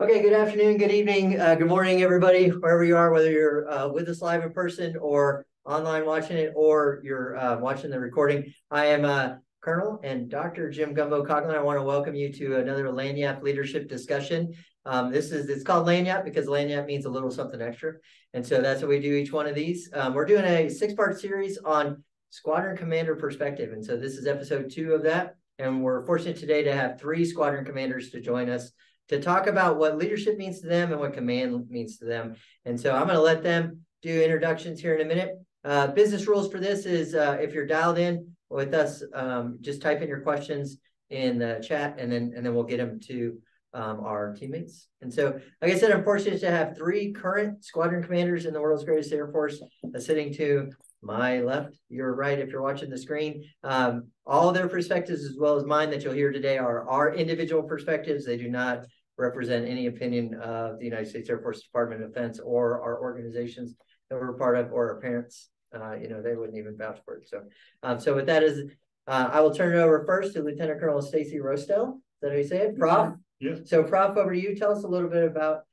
Okay, good afternoon, good evening, good morning, everybody, wherever you are, whether you're with us live in person or online watching it, or you're watching the recording. I am Colonel and Dr. Jim Gumbo Coughlin. I want to welcome you to another Lagniappe leadership discussion. It's called Lagniappe because Lagniappe means a little something extra. And so that's what we do each one of these. We're doing a 6-part series on Squadron Commander perspective. And so this is episode 2 of that. And we're fortunate today to have 3 squadron commanders to join us to talk about what leadership means to them and what command means to them. And so I'm going to let them do introductions here in a minute. Business rules for this is if you're dialed in with us, just type in your questions in the chat, and then we'll get them to our teammates. And so, like I said, I'm fortunate to have 3 current squadron commanders in the world's greatest Air Force sitting to my left, your right, if you're watching the screen. All of their perspectives, as well as mine, that you'll hear today are our individual perspectives. They do not represent any opinion of the United States Air Force Department of Defense or our organizations that we're part of, or our parents. They wouldn't even vouch for it. So with that I will turn it over first to Lt Col Stacey Roestel. Is that how you say it? Prof? Yes. So Prof, over to you. Tell us a little bit about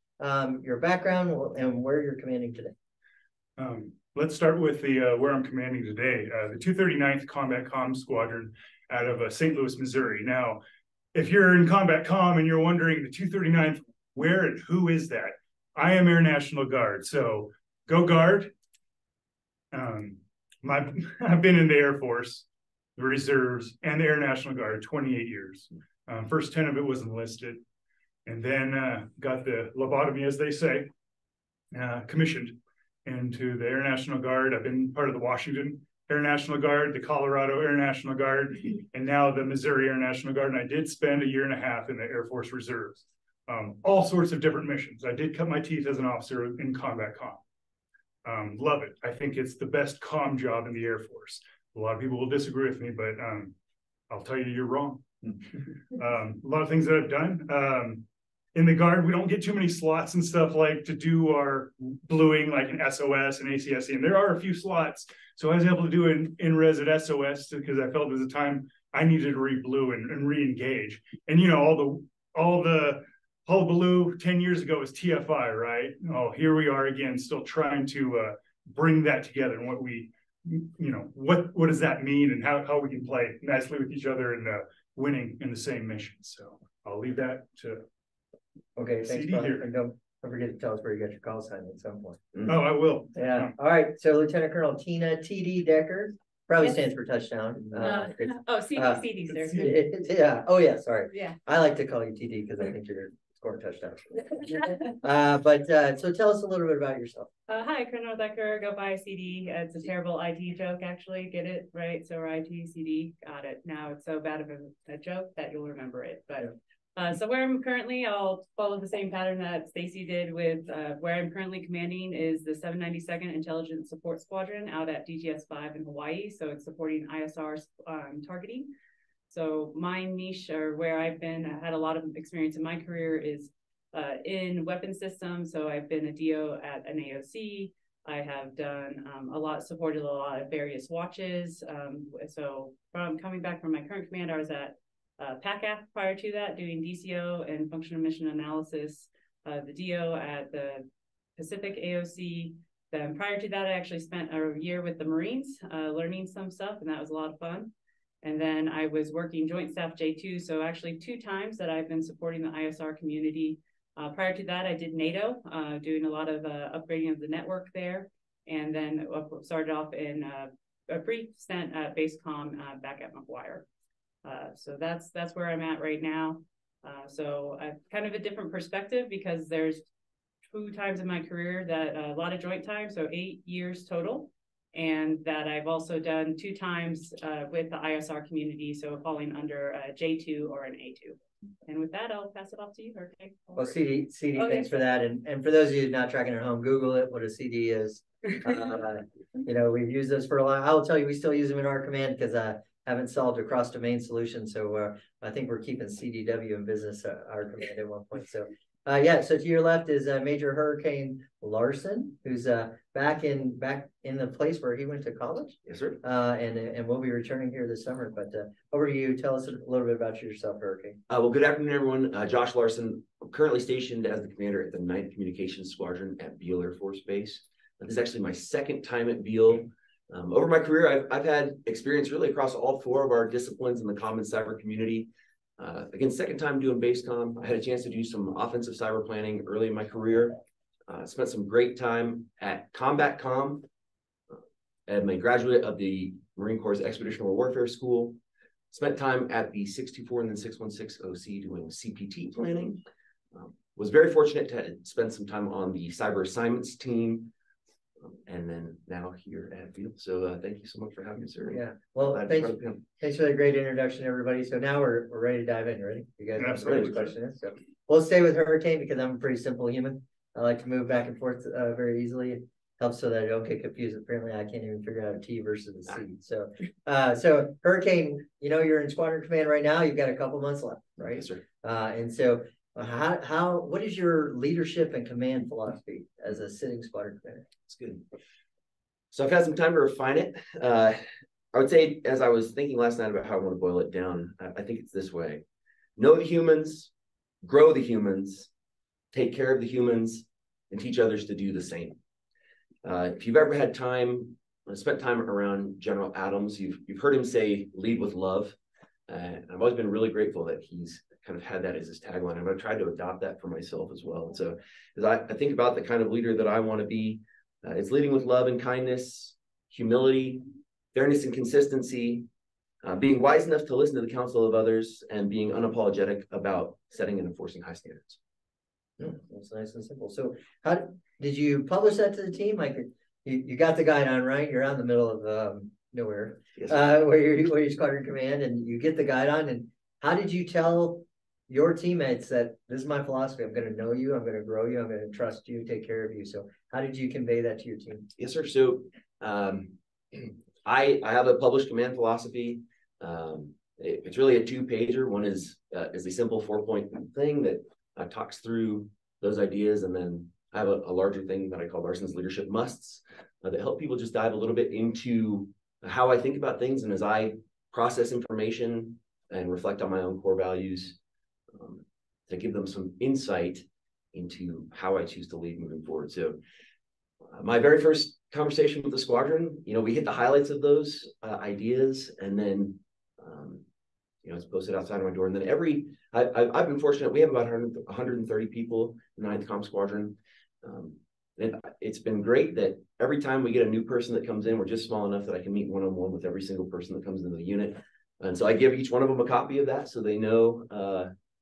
your background and where you're commanding today. Let's start with the where I'm commanding today, the 239th Combat Comm Squadron out of St. Louis, Missouri. Now, if you're in Combat Comm and you're wondering the 239th, where and who is that? I am Air National Guard, so go Guard. I've been in the Air Force, the Reserves, and the Air National Guard 28 years. First 10 of it was enlisted, and then got the lobotomy, as they say, commissioned into the Air National Guard. I've been part of the Washington Air National Guard, the Colorado Air National Guard, and now the Missouri Air National Guard. And I did spend 1.5 years in the Air Force Reserves. All sorts of different missions. I did cut my teeth as an officer in Combat Comm. Love it. I think it's the best comm job in the Air Force. A lot of people will disagree with me, but I'll tell you, you're wrong. A lot of things that I've done. In the Guard, we don't get too many slots and stuff like to do our bluing, like an SOS and ACSC. And there are a few slots. So I was able to do an in-res at SOS because I felt at the time I needed to re-blue and re-engage. And, all the blue 10 years ago was TFI, right? Oh, here we are again, still trying to bring that together. And what does that mean, and how we can play nicely with each other and winning in the same mission. So I'll leave that to Okay, thanks, CD here. And don't forget to tell us where you got your call sign at some point. Oh, I will. Yeah. All right. So Lt Col Tina TD Decker probably stands for touchdown. CD, sir. Yeah. Oh, yeah. Sorry. Yeah. I like to call you TD because I think you're scoring touchdowns. So tell us a little bit about yourself. Hi, Colonel Decker. Go by CD. It's a terrible IT joke, actually. Get it right? So we're IT, CD. Got it. Now it's so bad of a joke that you'll remember it. But. So where I'm currently, I'll follow the same pattern that Stacey did with where I'm currently commanding is the 792nd Intelligence Support Squadron out at DGS-5 in Hawaii. So it's supporting ISR targeting. So my niche, or where I've been, I had a lot of experience in my career, is in weapon systems. So I've been a DO at an AOC. I have done supported a lot of various watches. So coming back from my current command, I was at PACAF prior to that, doing DCO and functional mission analysis, the DO at the Pacific AOC. Then prior to that, I actually spent a year with the Marines, learning some stuff, and that was a lot of fun. And then I was working Joint Staff J2, so actually 2 times that I've been supporting the ISR community. Prior to that, I did NATO, doing a lot of upgrading of the network there, and then started off in a brief stint at Base Comm back at McGuire. So that's where I'm at right now. So I've kind of a different perspective because there's 2 times in my career that a lot of joint time, so 8 years total, and that I've also done 2 times with the ISR community, so falling under a J2 or an A2. And with that, I'll pass it off to you, okay? Well, CD, thanks for that. And for those of you not tracking at home, Google it, what a CD is. We've used those for a while. I will tell you, we still use them in our command because haven't solved a cross-domain solution. So I think we're keeping CDW in business, our command at one point. So Yeah, so to your left is Major Hurricane Larson, who's back in the place where he went to college. Yes, sir. And we'll be returning here this summer. But over to you. Tell us a little bit about yourself, Hurricane. Well, good afternoon, everyone. Josh Larson, I'm currently stationed as the commander at the 9th Communications Squadron at Beale Air Force Base. This is actually my second time at Beale. Over my career, I've had experience really across all 4 of our disciplines in the common cyber community. Again, second time doing BaseCom. I had a chance to do some offensive cyber planning early in my career. Spent some great time at Combat Com. I'm a graduate of the Marine Corps Expeditionary Warfare School. Spent time at the 624 and then 616 OC doing CPT planning. Was very fortunate to spend some time on the cyber assignments team. And then now here at Beale. So thank you so much for having me, sir. Yeah. Well, thanks for the great introduction, everybody. So now we're ready to dive in. Ready? You guys know what the question is. So we'll stay with Hurricane because I'm a pretty simple human. I like to move back and forth very easily. It helps so that I don't get confused. Apparently, I can't even figure out a T versus a C. So, so Hurricane, you're in Squadron Command right now. You've got a couple months left, right? Yes, sir. And so, what is your leadership and command philosophy as a sitting Squadron Commander? It's good. So I've had some time to refine it. I would say, as I was thinking last night about how I want to boil it down, I think it's this way: know the humans, grow the humans, take care of the humans, and teach others to do the same. If you've ever had time, spent time around General Adams, you've heard him say, "Lead with love." And I've always been really grateful that he's kind of had that as his tagline. I'm going to try to adopt that for myself as well. And so as I think about the kind of leader that I want to be, it's leading with love and kindness, humility, fairness and consistency, being wise enough to listen to the counsel of others, and being unapologetic about setting and enforcing high standards. That's nice and simple. So how did you publish that to the team? Like you got the guide on, right? You're out in the middle of nowhere, Yes, where you're Squadron Command, and you get the guide on. And how did you tell your teammates that this is my philosophy? I'm going to know you, I'm going to grow you, I'm going to trust you, take care of you. So how did you convey that to your team? Yes, sir. So I have a published command philosophy. It's really a 2-pager. One is a simple 4-point thing that talks through those ideas, and then I have a larger thing that I call Larson's leadership musts that help people just dive a little bit into how I think about things, and as I process information and reflect on my own core values, to give them some insight into how I choose to lead moving forward. So my very first conversation with the squadron, we hit the highlights of those ideas, and then it's posted outside of my door. And then I've been fortunate. We have about 130 people in the 9th Com Squadron. And it's been great that every time we get a new person that comes in, we're just small enough that I can meet one-on-one with every single person that comes into the unit. And so I give each one of them a copy of that, so they know,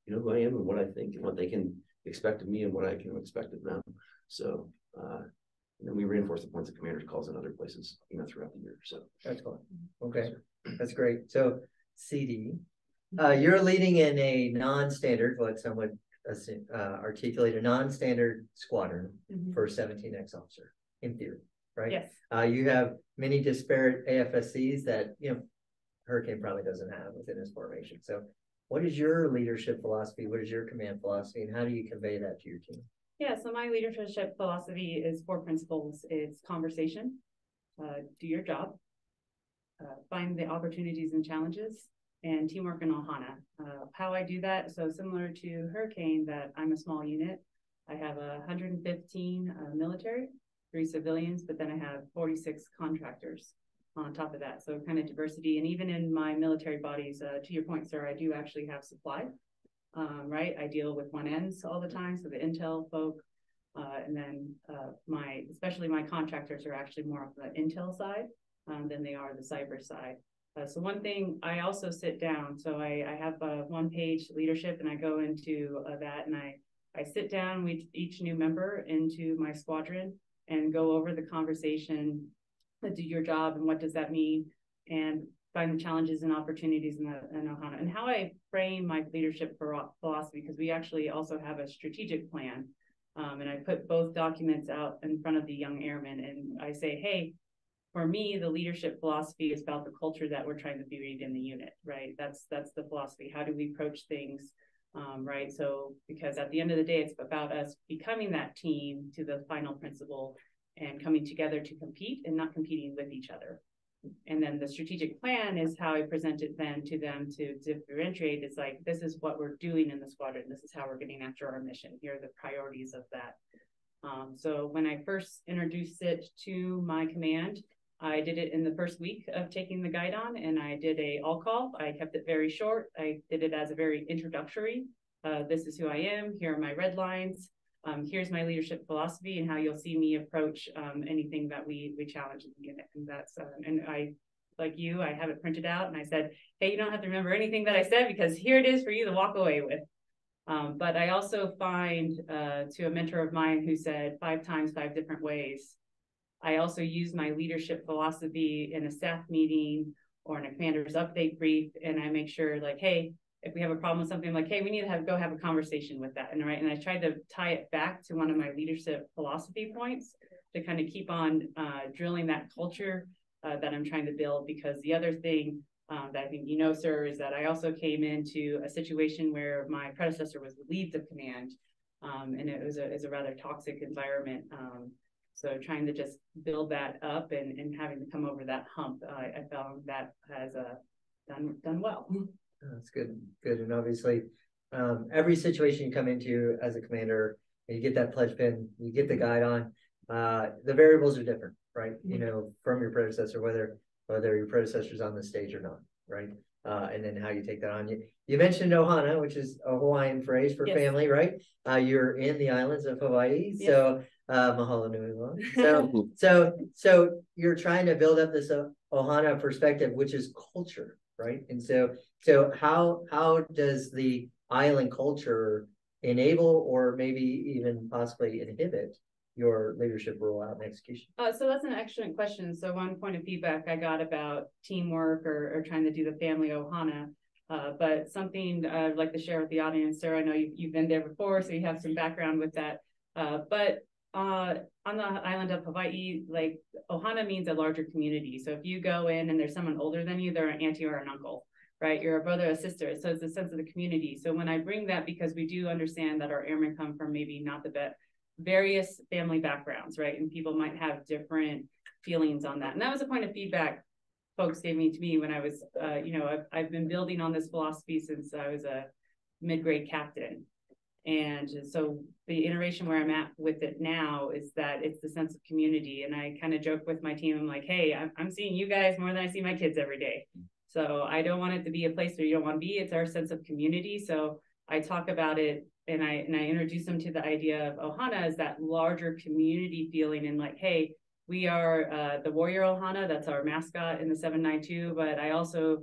who I am and what I think and what they can expect of me and what I can expect of them. So, and then we reinforce the points of commander's calls in other places, throughout the year. So that's cool. Okay, that's great. So CD, you're leading in a non-standard, what some would articulate, a non-standard squadron for a 17X officer, in theory, right? Yes. You have many disparate AFSCs that Hurricane probably doesn't have within his formation. So what is your leadership philosophy? What is your command philosophy, and how do you convey that to your team? Yeah, so my leadership philosophy is 4 principles. It's conversation, do your job, find the opportunities and challenges, and teamwork and ohana. How I do that, so similar to Hurricane, that I'm a small unit. I have 115 military, 3 civilians, but then I have 46 contractors on top of that. So kind of diversity. And even in my military bodies, to your point, sir, I do actually have supply, right? I deal with 1Ns all the time. So the intel folk, and then especially my contractors are actually more of the intel side than they are the cyber side. So one thing, I also sit down. So I have a 1-page leadership, and I go into that, and I sit down with each new member into my squadron and go over the conversation, do your job, and what does that mean, and find the challenges and opportunities in ohana. And how I frame my leadership philosophy, because we actually also have a strategic plan, and I put both documents out in front of the young airmen, and I say, hey, for me, the leadership philosophy is about the culture that we're trying to build in the unit, right? That's the philosophy. How do we approach things right? So, because at the end of the day, it's about us becoming that team to the final principle and coming together to compete and not competing with each other. And then the strategic plan is how I present it then to them to differentiate. It's like, this is what we're doing in the squadron. This is how we're getting after our mission. Here are the priorities of that. So when I first introduced it to my command, I did it in the first week of taking the guide on, and I did a all call. I kept it very short. I did it as a very introductory. This is who I am. Here are my red lines. Here's my leadership philosophy and how you'll see me approach anything that we challenge in the unit. And that's and I, like you, I have it printed out, and I said, hey, you don't have to remember anything that I said, because here it is for you to walk away with. But I also find to a mentor of mine who said 5 times 5 different ways. I also use my leadership philosophy in a staff meeting or in a commander's update brief, and I make sure, like, hey, if we have a problem with something, like, hey, we need to go have a conversation with that. And I tried to tie it back to one of my leadership philosophy points to kind of keep on drilling that culture that I'm trying to build. Because the other thing that I think you know, sir, is that I also came into a situation where my predecessor was relieved of command, and it was a rather toxic environment. So trying to just build that up and having to come over that hump, I found that has done well. That's good. Good. And obviously, every situation you come into as a commander, you get that pledge pin, you get the guide on, the variables are different, right? You know, from your predecessor, whether your predecessor's on the stage or not, right? And then how you take that on. You mentioned Ohana, which is a Hawaiian phrase for family, right? You're in the islands of Hawaii, so mahalo nui loa. So you're trying to build up this Ohana perspective, which is culture, right? And so how does the island culture enable or maybe even possibly inhibit your leadership rollout and execution? So that's an excellent question. So one point of feedback I got about teamwork or trying to do the family Ohana, but something I'd like to share with the audience, Sarah, I know you've been there before, so you have some background with that. But on the island of Hawaii, like, Ohana means a larger community. So if you go in and there's someone older than you, they're an auntie or an uncle, right? You're a brother or sister. So it's a sense of the community. So when I bring that, because we do understand that our airmen come from maybe not the best, various family backgrounds, right? And people might have different feelings on that. And that was a point of feedback folks gave to me when I was, I've been building on this philosophy since I was a mid-grade captain. And so the iteration where I'm at with it now is that it's the sense of community. And I kind of joke with my team, I'm like, hey, I'm seeing you guys more than I see my kids every day. So I don't want it to be a place where you don't want to be. It's our sense of community. So I talk about it and I introduce them to the idea of Ohana as that larger community feeling, and like, hey, we are the Warrior Ohana, that's our mascot in the 792, but I also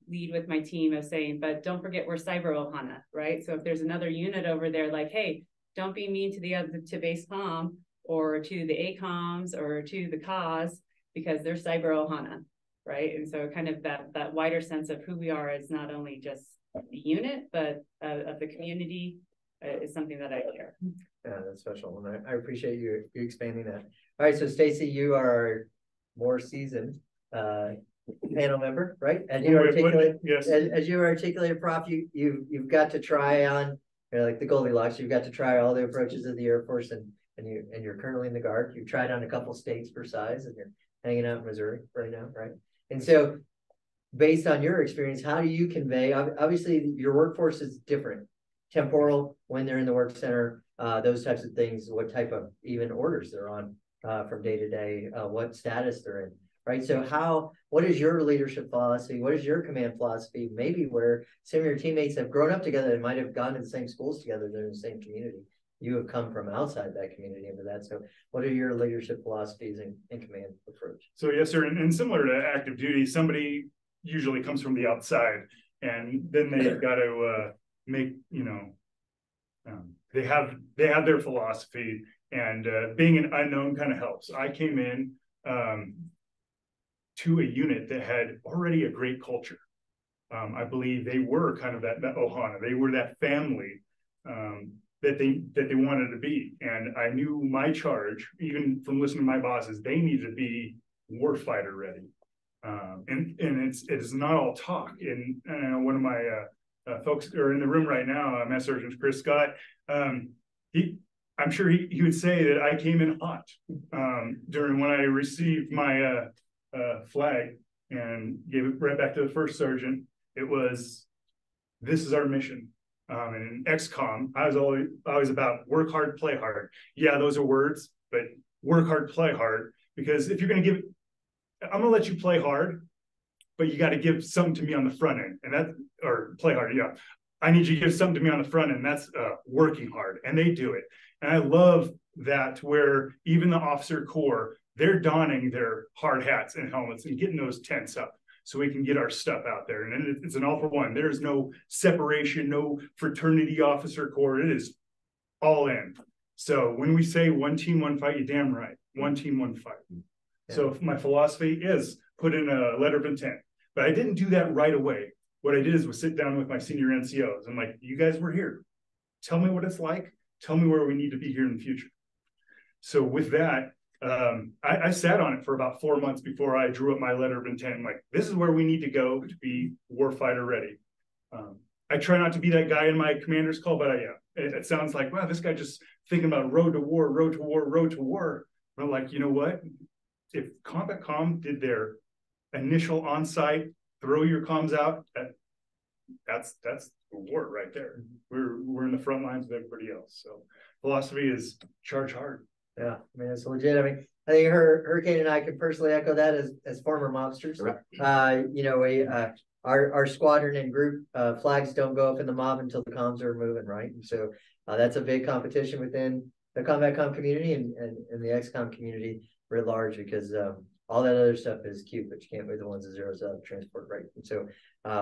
lead with my team of saying, but don't forget we're Cyber Ohana, right? So if there's another unit over there, like, hey, don't be mean to base comm or to the ACOMs or to the CAS, because they're Cyber Ohana, right? And so kind of that wider sense of who we are is not only just the unit, but of the community is something that I care. Yeah, that's special, and I appreciate you expanding that. All right, so Stacey, you are more seasoned panel member, right? And you articulate, yes, as you articulated, Prof, you've got to try on, like the Goldilocks. You've got to try all the approaches of the Air Force, and you're currently in the Guard. You've tried on a couple states for size, and you're hanging out in Missouri right now, right? And so, based on your experience, how do you convey? Obviously, your workforce is different, temporal when they're in the work center, those types of things. What type of even orders they're on from day to day, what status they're in. Right. So what is your leadership philosophy? What is your command philosophy? Maybe where some of your teammates have grown up together and might have gone to the same schools together, they're in the same community. You have come from outside that community into that. So what are your leadership philosophies and command approach? So yes, sir. And similar to active duty, somebody usually comes from the outside, and then they've got to make, they have their philosophy, and being an unknown kind of helps. I came in to a unit that had already a great culture. I believe they were kind of that Ohana. They were that family that they wanted to be. And I knew my charge, even from listening to my bosses, they needed to be warfighter ready. And it's not all talk. And one of my folks are in the room right now, Master Sergeant Chris Scott, I'm sure he would say that I came in hot during when I received my flag and gave it right back to the first sergeant. It was, this is our mission. And in XCOM, I was always about work hard, play hard. Yeah, those are words, but work hard, play hard. Because if you're going to give, I'm going to let you play hard, but you got to give something to me on the front end, and that, or play hard. Yeah, I need you to give something to me on the front end. That's working hard, and they do it. And I love that where even the officer corps, they're donning their hard hats and helmets and getting those tents up so we can get our stuff out there. And it's an all for one. There's no separation, no fraternity officer corps. It is all in. So when we say one team, one fight, you're damn right. One team, one fight. Yeah. So my philosophy is put in a letter of intent. But I didn't do that right away. What I did was sit down with my senior NCOs. I'm like, you guys were here. Tell me what it's like. Tell me where we need to be here in the future. So with that, I sat on it for about 4 months before I drew up my letter of intent. I'm like, this is where we need to go to be warfighter ready. I try not to be that guy in my commander's call, but it sounds like, wow, this guy just thinking about road to war, road to war, road to war. But I'm like, you know what? If Combat Comm did their initial on-site, throw your comms out, that's war right there. We're in the front lines with everybody else. So philosophy is charge hard. Yeah, I mean, it's legit. I mean, I think Hurricane and I can personally echo that as former mobsters. Right. You know, our squadron and group flags don't go up in the mob until the comms are moving, right? And so that's a big competition within the Combat Comm community and the XCOM community writ large, because all that other stuff is cute, but you can't wait the ones that zeros up transport, right? And so,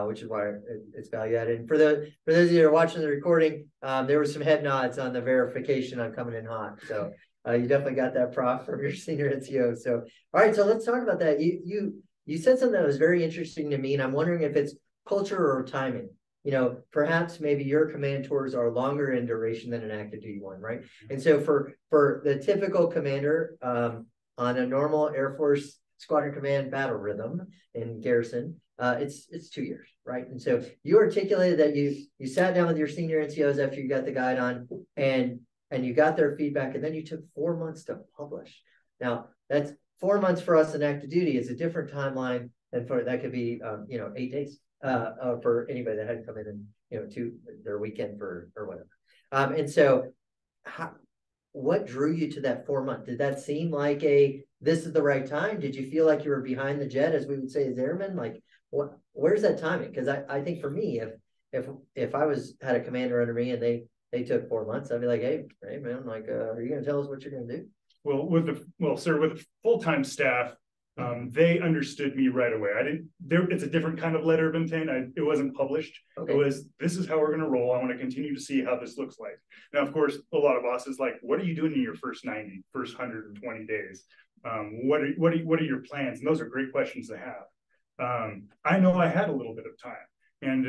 which is why it's value added. And for those of you that are watching the recording, there were some head nods on the verification on coming in hot. So you definitely got that, Prof, from your senior NCO. So, all right, so let's talk about that. You said something that was very interesting to me, and I'm wondering if it's culture or timing. You know, perhaps maybe your command tours are longer in duration than an active duty one, right? And so for the typical commander, on a normal Air Force squadron command battle rhythm in garrison, it's 2 years, right? And so you articulated that you sat down with your senior NCOs after you got the guide on, and you got their feedback, and then you took 4 months to publish. Now, that's 4 months for us in active duty is a different timeline than for that could be 8 days for anybody that had come in and to their weekend or whatever. And so what drew you to that 4 month? Did that seem like this is the right time? Did you feel like you were behind the jet, as we would say as airmen? Like, where's that timing? Because I think for me, if I had a commander under me and they took 4 months, I'd be like, hey man, like, are you gonna tell us what you're gonna do? Well, with the full-time staff, they understood me right away. It's a different kind of letter of intent. It wasn't published. Okay. It was, this is how we're going to roll. I want to continue to see how this looks like. Now, of course, a lot of bosses like, what are you doing in your first 120 days? What are your plans? And those are great questions to have. I know I had a little bit of time, and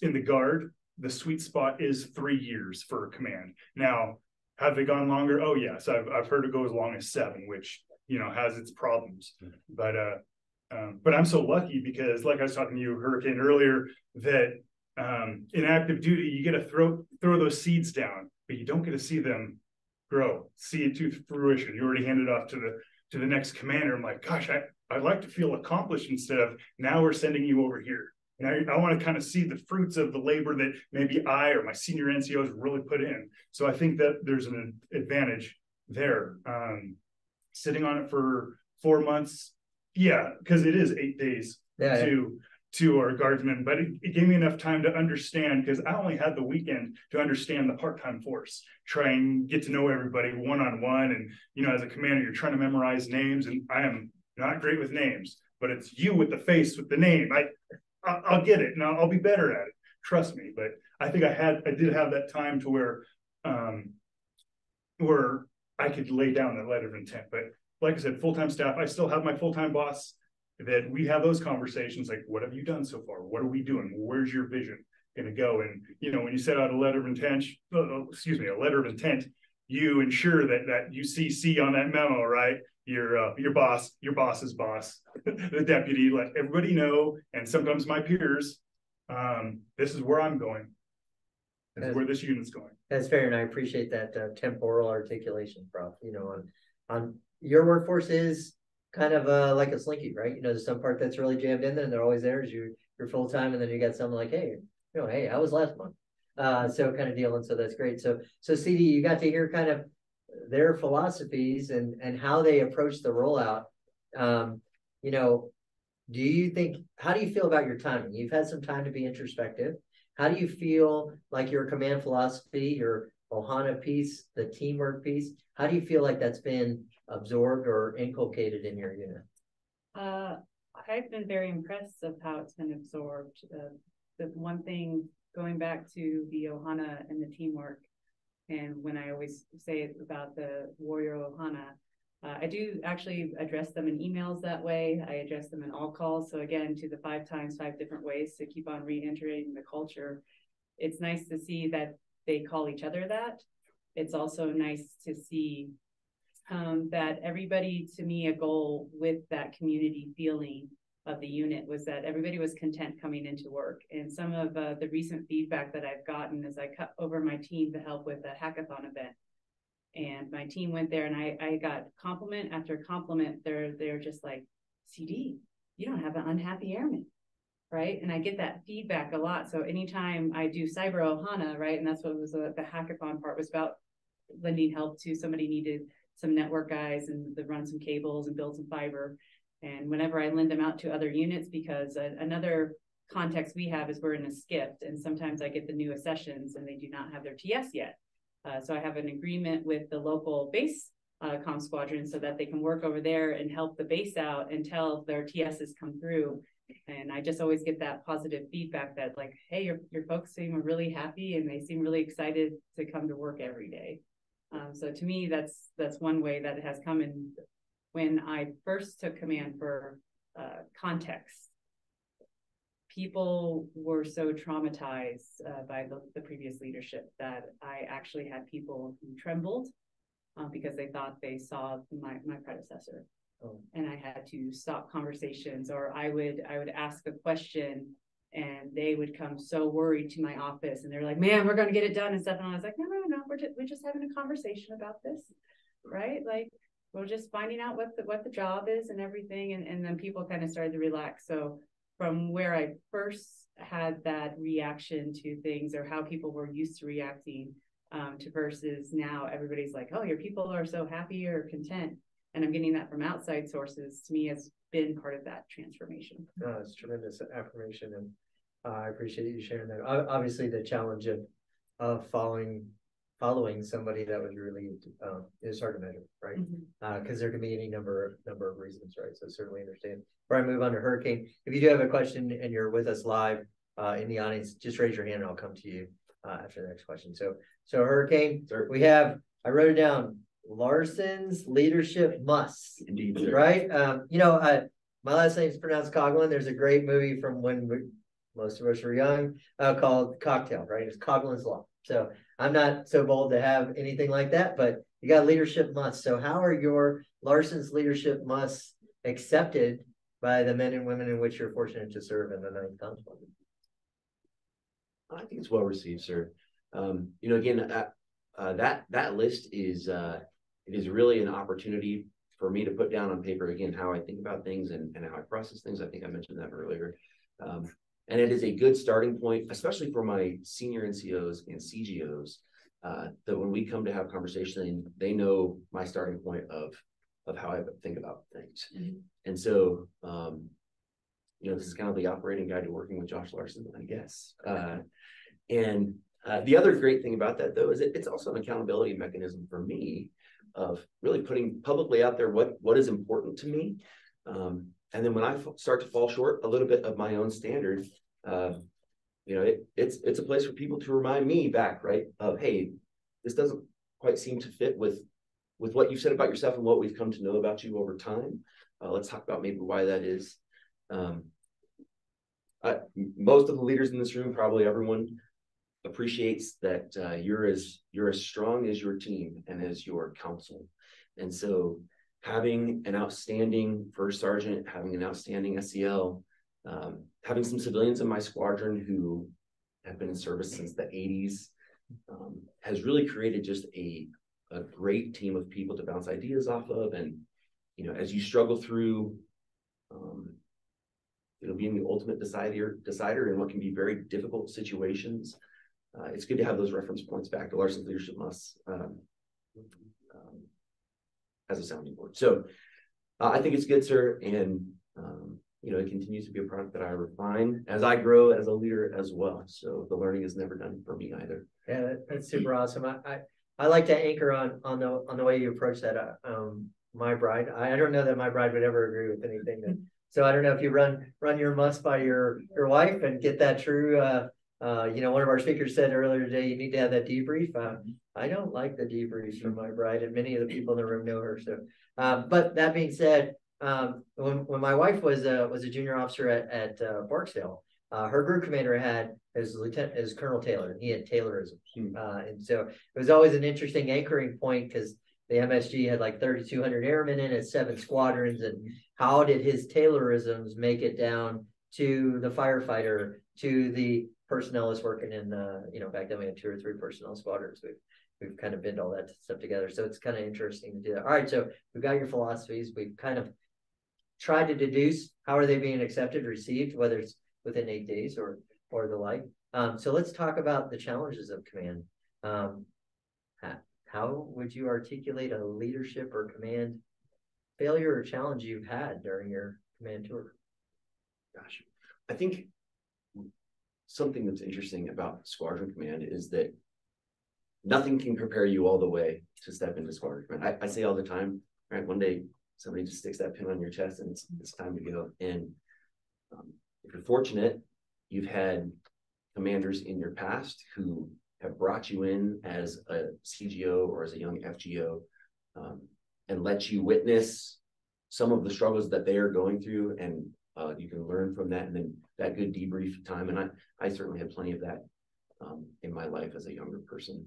in the Guard, the sweet spot is 3 years for a command. Now, have they gone longer? Oh yes, I've heard it go as long as 7, which has its problems. But I'm so lucky because, like I was talking to you, Hurricane, earlier, that in active duty you get to throw those seeds down, but you don't get to see them grow, see it to fruition. You already hand it off to the next commander. I'm like, gosh, I'd like to feel accomplished instead of now we're sending you over here. And I want to kind of see the fruits of the labor that maybe I or my senior NCOs really put in. So I think that there's an advantage there. Sitting on it for 4 months, yeah, because it is 8 days to our guardsmen, but it gave me enough time to understand, because I only had the weekend to understand the part-time force, try and get to know everybody one-on-one. And as a commander, you're trying to memorize names, and I am not great with names, but it's you with the face with the name. I'll get it, and I'll be better at it. Trust me. But I think I did have that time to where I could lay down that letter of intent. But like I said, full-time staff, I still have my full-time boss that we have those conversations like, what have you done so far? What are we doing? Where's your vision going to go? And, when you set out a letter of intent, you ensure that you CC on that memo, right? Your boss's boss, the deputy, let everybody know. And sometimes my peers, This is where I'm going. This is where this unit's going. That's fair, and I appreciate that temporal articulation, Prof. You know, on your workforce is kind of like a slinky, right? You know, there's some part that's really jammed in there, and they're always there as you're full time, and then you got something like, hey, you know, hey, I was last month, so kind of deal, and so that's great. So CD, you got to hear kind of their philosophies and how they approach the rollout. You know, how do you feel about your timing? You've had some time to be introspective. How do you feel like your command philosophy, your Ohana piece, the teamwork piece, how do you feel like that's been absorbed or inculcated in your unit? I've been very impressed of how it's been absorbed. The one thing, going back to the Ohana and the teamwork, and when I always say about the warrior Ohana, I do actually address them in emails that way. I address them in all calls. So again, to the 5 times 5 different ways to keep on reiterating the culture. It's nice to see that they call each other that. It's also nice to see that everybody, to me, a goal with that community feeling of the unit was that everybody was content coming into work. And some of the recent feedback that I've gotten is I cut over my team to help with a hackathon event. And my team went there and I got compliment after compliment. They're just like, CD, you don't have an unhappy airman, right? And I get that feedback a lot. So anytime I do cyber Ohana, right? And that's what was the hackathon part was about, lending help to somebody needed some network guys and to run some cables and build some fiber. And whenever I lend them out to other units, because another context we have is we're in a skift, and sometimes I get the new accessions and they do not have their TS yet. So I have an agreement with the local base comm squadron so that they can work over there and help the base out until their TSs come through. And I just always get that positive feedback that like, hey, your folks seem really happy and they seem really excited to come to work every day. So to me, that's one way that it has come in. When I first took command for context, people were so traumatized by the previous leadership that I actually had people who trembled because they thought they saw my predecessor. Oh. And I had to stop conversations, or I would ask a question and they would come so worried to my office and they're like, man, we're going to get it done and stuff. And I was like, no, we're just having a conversation about this, right? Like, we're just finding out what the job is and everything. And then people kind of started to relax. So from where I first had that reaction to things, or how people were used to reacting to versus now everybody's like, oh, your people are so happy or content. And I'm getting that from outside sources, to me has been part of that transformation. No, it's tremendous affirmation. And I appreciate you sharing that. Obviously the challenge of following somebody that was really is hard to measure, right? Because there can be any number of reasons, right? So certainly understand. Before I move on to Hurricane, if you do have a question and you're with us live in the audience, just raise your hand and I'll come to you after the next question. So Hurricane, sir. I wrote it down, Larson's leadership must. Indeed, sir. Right? My last name is pronounced Coughlin. There's a great movie from when most of us were young called Cocktail, right? It's Coughlin's Law. So I'm not so bold to have anything like that, but you got leadership musts. So how are your Larson's leadership musts accepted by the men and women in which you're fortunate to serve in the 9th Consul? I think it's well received, sir. Again, that list is it is really an opportunity for me to put down on paper again how I think about things and how I process things. I think I mentioned that earlier. And it is a good starting point, especially for my senior NCOs and CGOs, that when we come to have conversation, they know my starting point of how I think about things. Mm-hmm. And so, this is kind of the operating guide to working with Josh Larson, I guess. And the other great thing about that, though, is it's also an accountability mechanism for me of really putting publicly out there what is important to me. And then when I start to fall short a little bit of my own standard, it's a place for people to remind me back, right, of, hey, this doesn't quite seem to fit with what you've said about yourself and what we've come to know about you over time. Let's talk about maybe why that is. Most of the leaders in this room, probably everyone, appreciates that you're as strong as your team and as your council. And so having an outstanding first sergeant, having an outstanding SEL, Having some civilians in my squadron who have been in service since the 80s has really created just a great team of people to bounce ideas off of. And, you know, as you struggle through, being the ultimate decider in what can be very difficult situations, it's good to have those reference points back to Larson's leadership must as a sounding board. So I think it's good, sir. And, it continues to be a product that I refine as I grow as a leader as well. So the learning is never done for me either. Yeah, that's super awesome. I like to anchor on the way you approach that. My bride, I don't know that my bride would ever agree with anything that, so I don't know if you run your must by your wife and get that true. One of our speakers said earlier today, you need to have that debrief. I don't like the debriefs from my bride, and many of the people in the room know her. So, but that being said, when my wife was a junior officer at Barksdale, her group commander had as Colonel Taylor, and he had Taylorism. And so it was always an interesting anchoring point because the MSG had like 3,200 airmen in it, 7 squadrons, and how did his Taylorisms make it down to the firefighter, to the personnel that's working in back then we had 2 or 3 personnel squadrons. We've kind of been all that stuff together. So it's kind of interesting to do that. All right, so we've got your philosophies. We've kind of tried to deduce how are they being accepted, received, whether it's within 8 days or the like. So let's talk about the challenges of command. How would you articulate a leadership or command failure or challenge you've had during your command tour? Gosh, I think something that's interesting about squadron command is that nothing can prepare you all the way to step into squadron command. I say all the time, right? One day somebody just sticks that pin on your chest and it's time to go. And if you're fortunate, you've had commanders in your past who have brought you in as a CGO or as a young FGO and let you witness some of the struggles that they are going through, and you can learn from that, and then that good debrief time. And I certainly had plenty of that in my life as a younger person.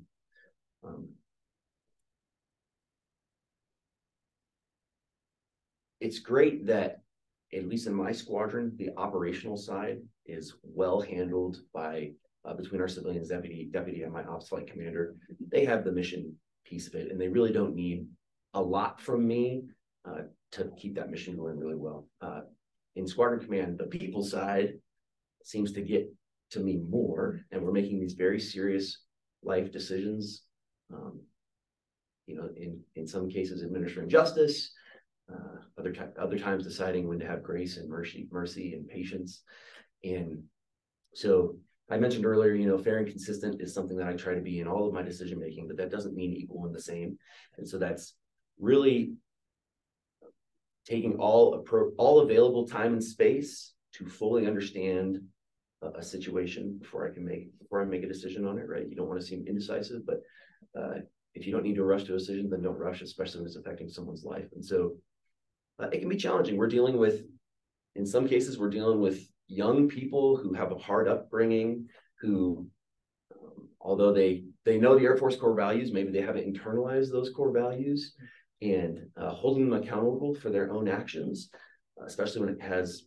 It's great that, at least in my squadron, the operational side is well handled by between our civilians, deputy and my ops flight commander. They have the mission piece of it, and they really don't need a lot from me to keep that mission going really well. In squadron command, the people side seems to get to me more, and we're making these very serious life decisions. In some cases, administering justice. Other times deciding when to have grace and mercy and patience. And so I mentioned earlier, fair and consistent is something that I try to be in all of my decision making, but that doesn't mean equal and the same. And so that's really taking all available time and space to fully understand a situation before I make a decision on it, right? You don't want to seem indecisive, but if you don't need to rush to a decision, then don't rush, especially when it's affecting someone's life. And so it can be challenging. In some cases, we're dealing with young people who have a hard upbringing, who, although they know the Air Force core values, maybe they haven't internalized those core values, and holding them accountable for their own actions, especially when it has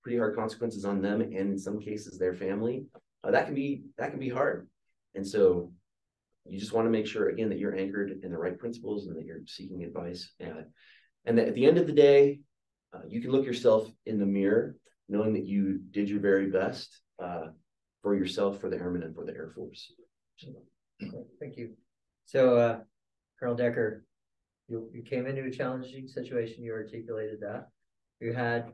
pretty hard consequences on them and in some cases their family, that can be hard. And so you just want to make sure, again, that you're anchored in the right principles and that you're seeking advice. And that at the end of the day, you can look yourself in the mirror knowing that you did your very best for yourself, for the airmen, and for the Air Force. Thank you. So, Colonel Decker, you came into a challenging situation. You articulated that. You had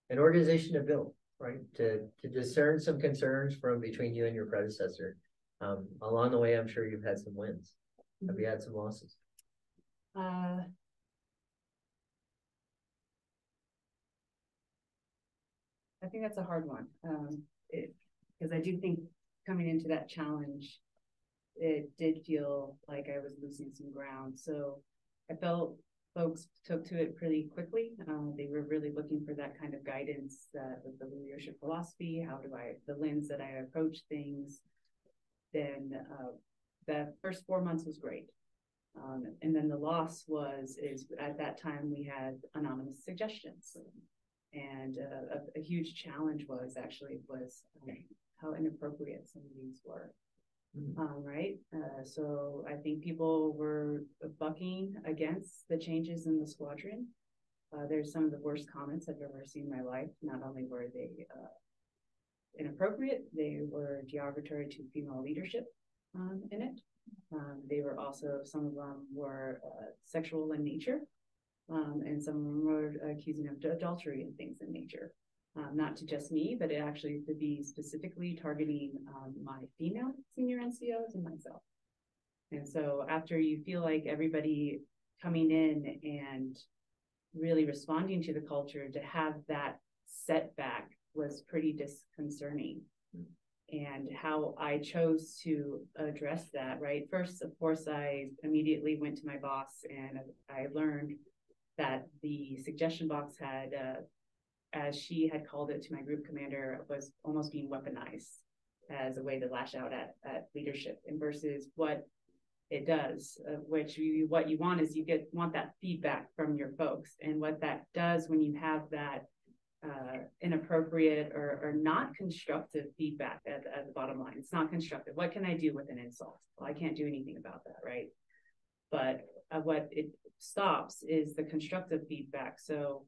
an organization to build, right? To discern some concerns from between you and your predecessor. Along the way, I'm sure you've had some wins. Have you had some losses? I think that's a hard one, because I do think coming into that challenge, it did feel like I was losing some ground. So I felt folks took to it pretty quickly. They were really looking for that kind of guidance with the leadership philosophy. The lens that I approach things. Then the first 4 months was great. And then the loss is at that time we had anonymous suggestions. And a huge challenge was how inappropriate some of these were. Right. So I think people were bucking against the changes in the squadron. There's some of the worst comments I've ever seen in my life. Not only were they inappropriate, they were derogatory to female leadership in it. They were also, some of them were sexual in nature, and some of them were accusing of adultery and things in nature. Not to just me, but it actually to be specifically targeting my female senior NCOs and myself. And so after you feel like everybody coming in and really responding to the culture, to have that setback was pretty disconcerting. And how I chose to address that, right? First, of course, I immediately went to my boss and I learned that the suggestion box had, as she had called it to my group commander, was almost being weaponized as a way to lash out at leadership, and versus what it does, what you want is want that feedback from your folks. And what that does when you have that inappropriate or not constructive feedback at the bottom line, it's not constructive. What can I do with an insult? Well, I can't do anything about that, right? But what it stops is the constructive feedback. So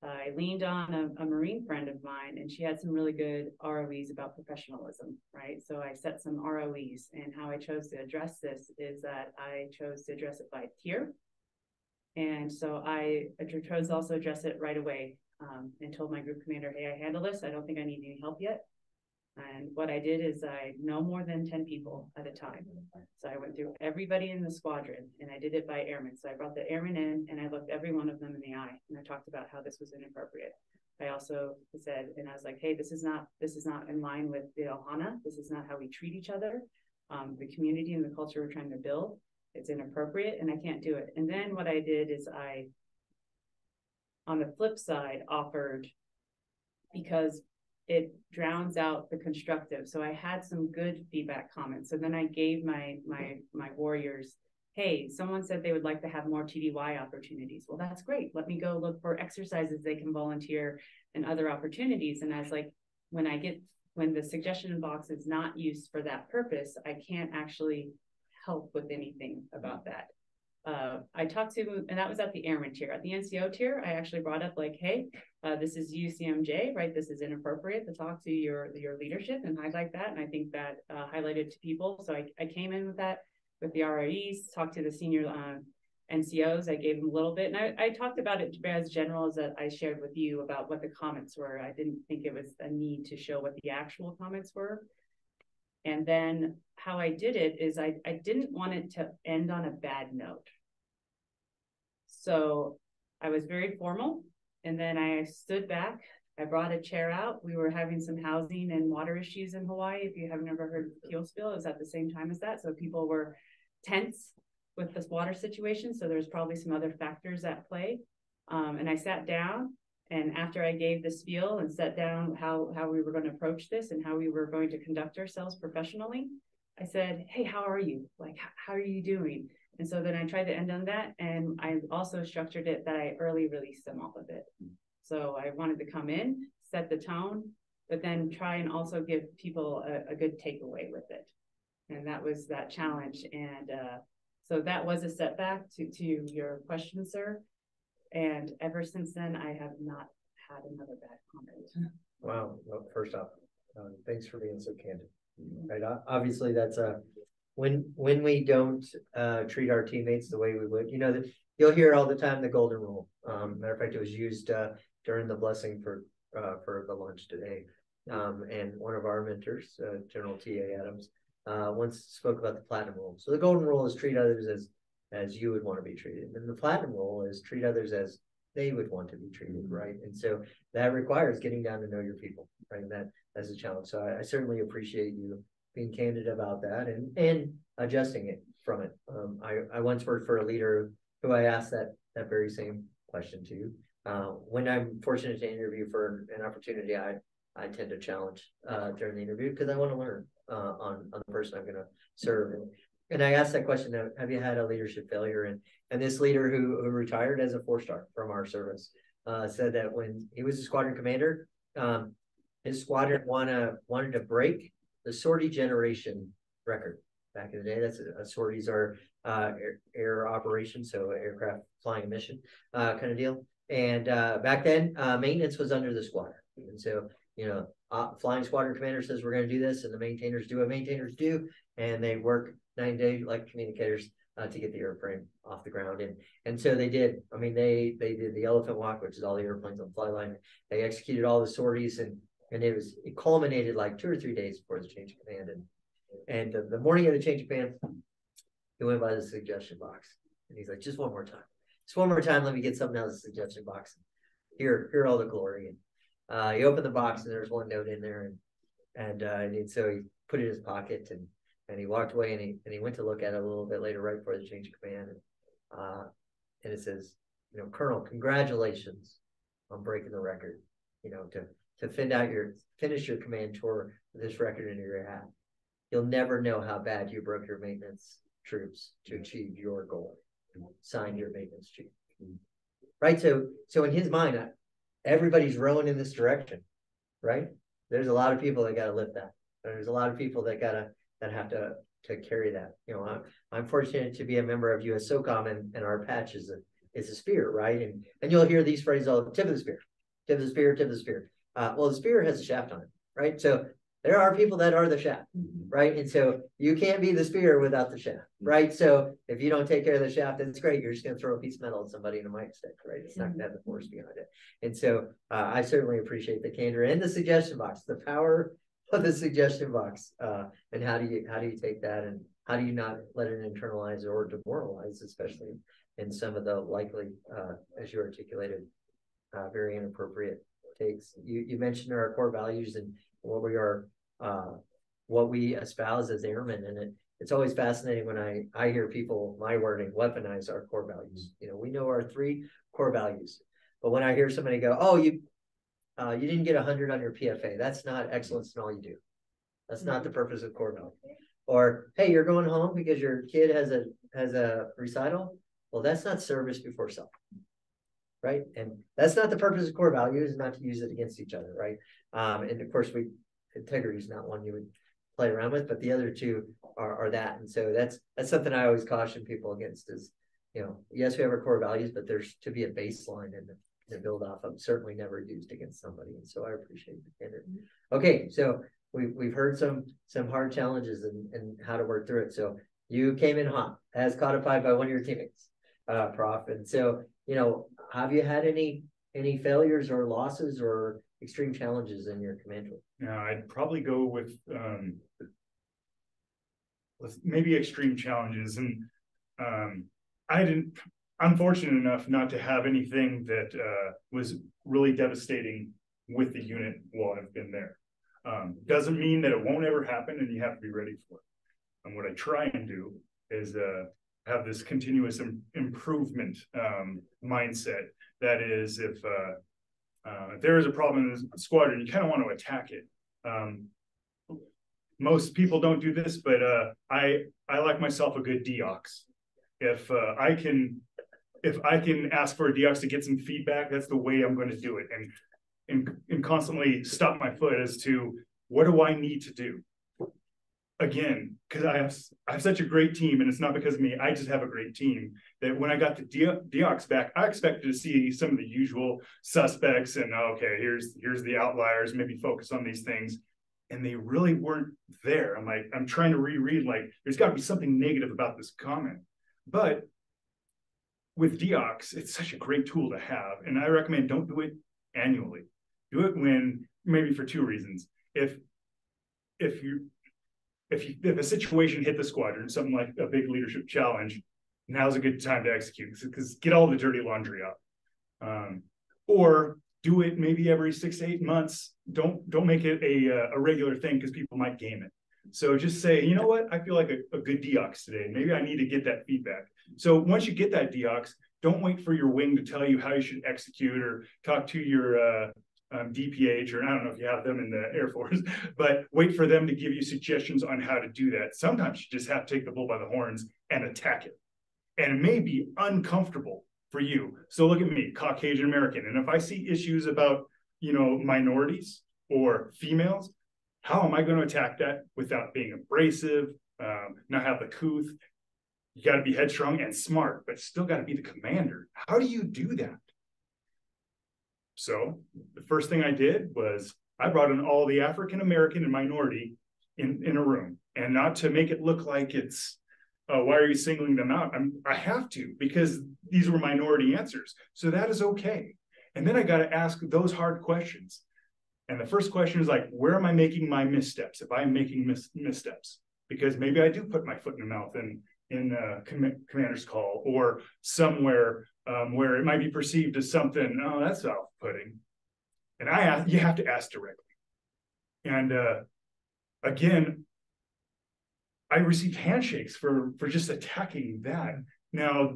I leaned on a Marine friend of mine, and she had some really good ROEs about professionalism, right? So I set some ROEs, and how I chose to address this is that I chose to address it by tier. And so I chose to also address it right away, and told my group commander, hey, I handle this. I don't think I need any help yet. And what I did is no more than 10 people at a time. So I went through everybody in the squadron, and I did it by airmen. So I brought the airmen in and I looked every one of them in the eye, and I talked about how this was inappropriate. I also said, and I was like, hey, this is not in line with the Ohana. This is not how we treat each other. The community and the culture we're trying to build, it's inappropriate and I can't do it. And then what I did is on the flip side, offered, because it drowns out the constructive. So I had some good feedback comments. So then I gave my warriors, hey, someone said they would like to have more TDY opportunities. Well, that's great. Let me go look for exercises they can volunteer and other opportunities. And I was like, when the suggestion box is not used for that purpose, I can't actually help with anything about that. I talked to, and that was at the airman tier. At the NCO tier, I actually brought up like, hey, this is UCMJ, right? This is inappropriate to talk to your leadership and highlight that. And I think that highlighted to people. So I came in with that, with the RIEs, talked to the senior NCOs. I gave them a little bit. And I talked about it as general as that I shared with you about what the comments were. I didn't think it was a need to show what the actual comments were. And then how I did it is I didn't want it to end on a bad note. So I was very formal, and then I stood back. I brought a chair out. We were having some housing and water issues in Hawaii. If you haven't ever heard of fuel spill, it was at the same time as that. So people were tense with this water situation. So there's probably some other factors at play. And I sat down, and after I gave the spiel and set down how we were going to approach this and how we were going to conduct ourselves professionally, I said, hey, how are you? Like, how are you doing? And so then I tried to end on that. And I also structured it that I early released them off of it. So I wanted to come in, set the tone, but then try and also give people a good takeaway with it. And that was that challenge. And so that was a setback to your question, sir. And ever since then, I have not had another bad comment. Wow. Well, first off, thanks for being so candid. Right. Obviously, that's when we don't treat our teammates the way we would, that you'll hear all the time the golden rule. Matter of fact, it was used during the blessing for the lunch today. And one of our mentors, General T.A. Adams, once spoke about the platinum rule. So the golden rule is treat others as you would want to be treated. And the platinum rule is treat others as they would want to be treated, right? And so that requires getting down to know your people, right? And that's a challenge. So I certainly appreciate you being candid about that and adjusting it from it. I once worked for a leader who I asked that very same question to. When I'm fortunate to interview for an opportunity, I tend to challenge during the interview because I want to learn on the person I'm going to serve. And I asked that question, have you had a leadership failure? And this leader who retired as a 4-star from our service said that when he was a squadron commander, his squadron wanted to break the sortie generation record back in the day. That's sorties are air operations, so aircraft flying a mission kind of deal. And back then, maintenance was under the squadron, and so flying squadron commander says we're going to do this, and the maintainers do what maintainers do, and they work 9 days like communicators to get the airframe off the ground. And so they did. I mean, they did the elephant walk, which is all the airplanes on the fly line. They executed all the sorties, and it culminated like 2 or 3 days before the change of command. And the morning of the change of command, he went by the suggestion box, and he's like, just one more time, let me get something out of the suggestion box. Here all the glory. And he opened the box, and there's one note in there, and so he put it in his pocket, and he walked away, and he went to look at it a little bit later, right before the change of command, and it says, Colonel, congratulations on breaking the record. To finish your command tour with this record in your hat. You'll never know how bad you broke your maintenance troops to achieve your goal. Sign your maintenance chief. Right. So in his mind, everybody's rowing in this direction. Right. There's a lot of people that got to lift that. There's a lot of people that have to carry that. I'm fortunate to be a member of US SOCOM, and our patch is a spear, right? And you'll hear these phrases all: tip of the spear, tip of the spear, tip of the spear. Well, the spear has a shaft on it, right? So there are people that are the shaft, right? And so you can't be the spear without the shaft, right? So if you don't take care of the shaft, that's great. You're just going to throw a piece of metal at somebody in a mic stick, right? It's not going to have the force behind it. And so I certainly appreciate the candor and the suggestion box, the power of the suggestion box, and how do you take that, and how do you not let it internalize or demoralize, especially in some of the likely, as you articulated, very inappropriate takes. You mentioned our core values and what we espouse as airmen, and it's always fascinating when I hear people, my wording, weaponize our core values. We know our 3 core values, but when I hear somebody go, "Oh, you didn't get 100 on your PFA. That's not excellence in all you do. That's not the purpose of core value." Or, "Hey, you're going home because your kid has a recital." Well, that's not service before self, right? And that's not the purpose of core values, not to use it against each other, right? And of course, integrity is not one you would play around with, but the other 2 are that. And so that's something I always caution people against is, yes, we have our core values, but there's to be a baseline and to build off of, certainly never used against somebody. And so I appreciate the candor. Okay, so we've heard some hard challenges and how to work through it. So you came in hot, as codified by one of your teammates, Prof. And so, have you had any failures or losses or extreme challenges in your command tour? Yeah, I'd probably go with maybe extreme challenges. And I'm fortunate enough not to have anything that was really devastating with the unit while I've been there. Doesn't mean that it won't ever happen, and you have to be ready for it. And what I try and do is have this continuous improvement mindset. That is, if there is a problem in the squadron, you kind of want to attack it. Most people don't do this, but I like myself a good deox. If I can ask for a deox to get some feedback, that's the way I'm going to do it, and constantly stop my foot as to what do I need to do. Again, because I have such a great team, and it's not because of me. I just have a great team that when I got the deox back, I expected to see some of the usual suspects and okay, here's the outliers, maybe focus on these things, and they really weren't there. I'm trying to reread, like, there's got to be something negative about this comment. But with deox, it's such a great tool to have, and I recommend don't do it annually. Do it when, maybe for 2 reasons. If a situation hit the squadron, something like a big leadership challenge, now's a good time to execute, because get all the dirty laundry out. Or do it maybe every 6 to 8 months. Don't make it a regular thing, because people might game it. So just say, you know what, I feel like a good deox today. Maybe I need to get that feedback. So once you get that deox, don't wait for your wing to tell you how you should execute, or talk to your DPH, or I don't know if you have them in the Air Force, but wait for them to give you suggestions on how to do that. Sometimes you just have to take the bull by the horns and attack it. And it may be uncomfortable, for you. So look at me, Caucasian American. And if I see issues about, minorities or females, how am I going to attack that without being abrasive, not have the couth? You got to be headstrong and smart, but still got to be the commander. How do you do that? So the first thing I did was I brought in all the African American and minority in a room, and not to make it look like it's, why are you singling them out? I have to, because these were minority answers. So that is okay. And then I got to ask those hard questions. And the first question is like, where am I making my missteps? If I'm making missteps, because maybe I do put my foot in the mouth in commander's call, or somewhere where it might be perceived as something, oh, that's off-putting. And you have to ask directly. And again, I received handshakes for just attacking that. Now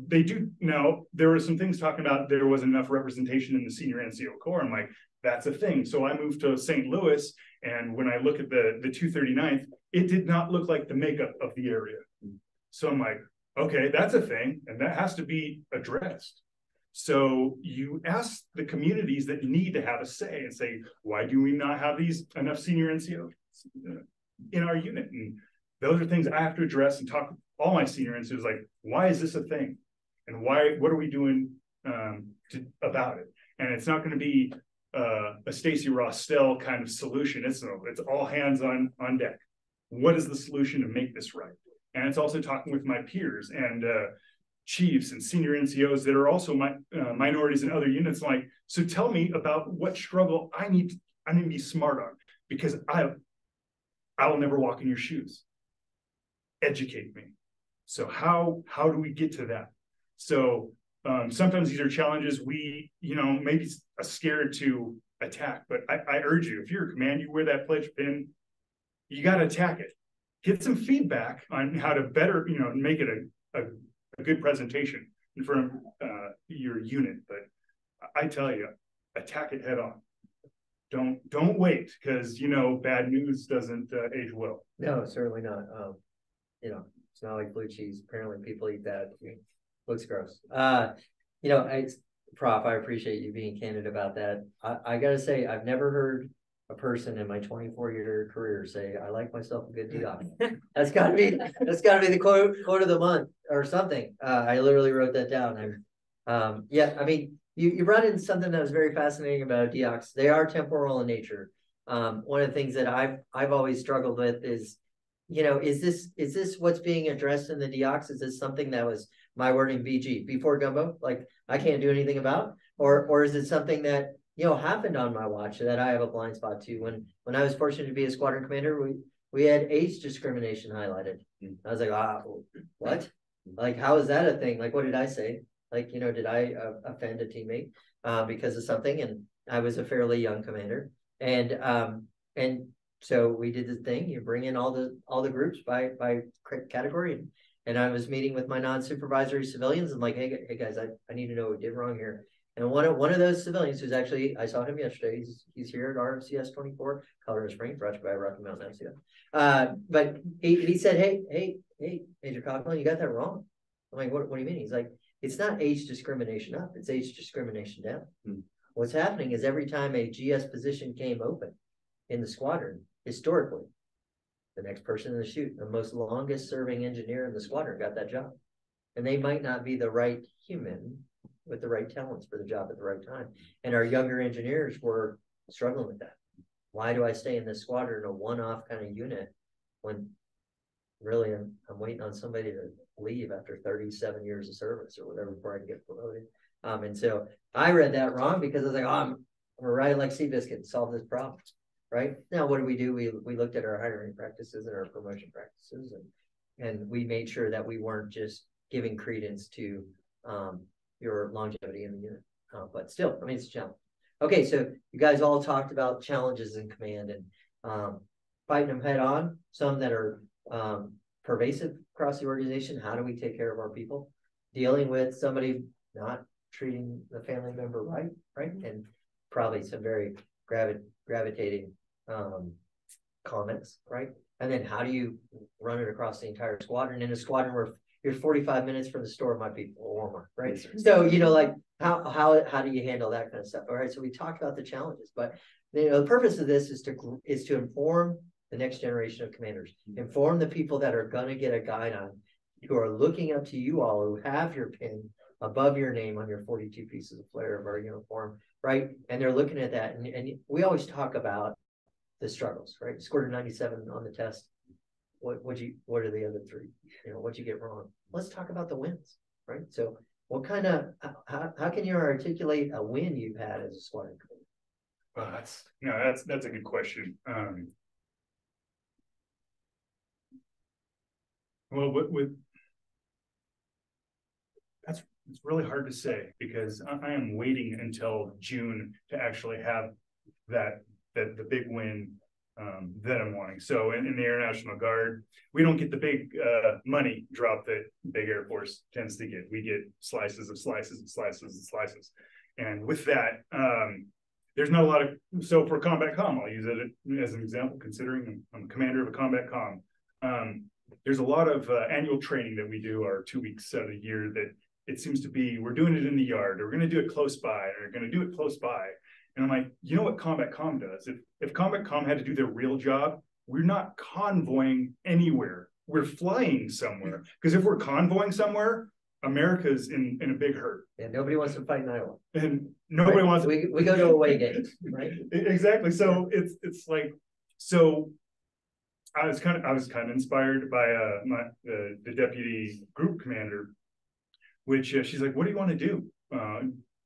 there were some things talking about there wasn't enough representation in the senior NCO Corps. I'm like, that's a thing. So I moved to St. Louis, and when I look at the 239th, it did not look like the makeup of the area. So I'm like, okay, that's a thing, and that has to be addressed. So you ask the communities that need to have a say and say, why do we not have enough senior NCOs in our unit? And those are things I have to address and talk to all my senior NCOs, like, why is this a thing? And what are we doing about it? And it's not going to be a Stacey Roestel kind of solution. It's all hands on deck. What is the solution to make this right? And it's also talking with my peers and chiefs and senior NCOs that are also minorities in other units. Like, so tell me about what struggle I need to be smart on, because I will never walk in your shoes. Educate me. So how do we get to that? So sometimes these are challenges we, maybe scared to attack, but I urge you, if you're a command, you wear that pledge pin, you got to attack it. Get some feedback on how to better, make it a good presentation in front of your unit. But I tell you, attack it head on. Don't wait, because bad news doesn't age well. No, certainly not. It's not like blue cheese. Apparently people eat that. Looks gross. Prof, I appreciate you being candid about that. I gotta say, I've never heard a person in my 24-year career say, I like myself a good deox. That's gotta be the quote of the month or something. I literally wrote that down. You brought in something that was very fascinating about deox. They are temporal in nature. One of the things that I've always struggled with is, is this what's being addressed in the deox? Is this something that was my wording BG before gumbo, like I can't do anything about, or is it something that happened on my watch that I have a blind spot to? When I was fortunate to be a squadron commander, we had age discrimination highlighted. I was like, what? Like, how is that a thing? Like, what did I say? Like, did I offend a teammate because of something? And I was a fairly young commander, and so we did the thing. You bring in all the groups by category, and I was meeting with my non-supervisory civilians. I'm like, hey guys, I need to know what we did wrong here. And one of those civilians, who's actually, I saw him yesterday. He's here at RMCS 24, Colorado Springs, brought to you by Rocky Mountain MCF. But he said, hey, Major Coughlin, you got that wrong. I'm like, what do you mean? He's like, it's not age discrimination up, it's age discrimination down. What's happening is every time a GS position came open in the squadron, historically, the next person in the chute, the most longest serving engineer in the squadron, got that job. And they might not be the right human with the right talents for the job at the right time. And our younger engineers were struggling with that. Why do I stay in this squadron, a one-off kind of unit, when really I'm waiting on somebody to leave after 37 years of service or whatever before I can get promoted? And so I read that wrong, because I was like, I'm gonna ride like Seabiscuit and solve this problem. Right now, what do? We looked at our hiring practices and our promotion practices, and we made sure that we weren't just giving credence to your longevity in the unit. But still, I mean, it's a challenge. Okay, so you guys all talked about challenges in command and fighting them head on. Some that are pervasive across the organization. How do we take care of our people? Dealing with somebody not treating the family member right, and probably some very gravitating comments, right? And then how do you run it across the entire squadron, in a squadron where you're 45 minutes from the store might be warmer, right? So, you know, like how do you handle that kind of stuff? All right. So we talked about the challenges, but you know, the purpose of this is to inform the next generation of commanders, inform the people that are going to get a guide on, who are looking up to you all, who have your pin above your name on your 42 pieces of flare of our uniform, right? And they're looking at that. And we always talk about the struggles, right? Scored a 97 on the test. What are the other three? You know, what'd you get wrong? Let's talk about the wins, right? So what kind of, how can you articulate a win you've had as a squadron commander? Well, that's a good question. Well, it's really hard to say, because I am waiting until June to actually have the big win that I'm wanting. So in the Air National Guard, we don't get the big money drop that big Air Force tends to get. We get slices of slices and slices and slices. And with that, there's not a lot of, so for combat comm, I'll use it as an example, considering I'm commander of a combat comm. There's a lot of annual training that we do, our 2 weeks out of the year, that it seems to be, we're doing it in the yard, or we're going to do it close by, or we're going to do it close by. And I'm like, you know what combat comm does? If combat comm had to do their real job, we're not convoying anywhere. We're flying somewhere. Because if we're convoying somewhere, America's in a big hurt. Yeah, nobody wants to fight in Iowa. And nobody right? wants we go to away games, right? Exactly. So it's like, so I was kind of inspired by the deputy group commander, which she's like, what do you want to do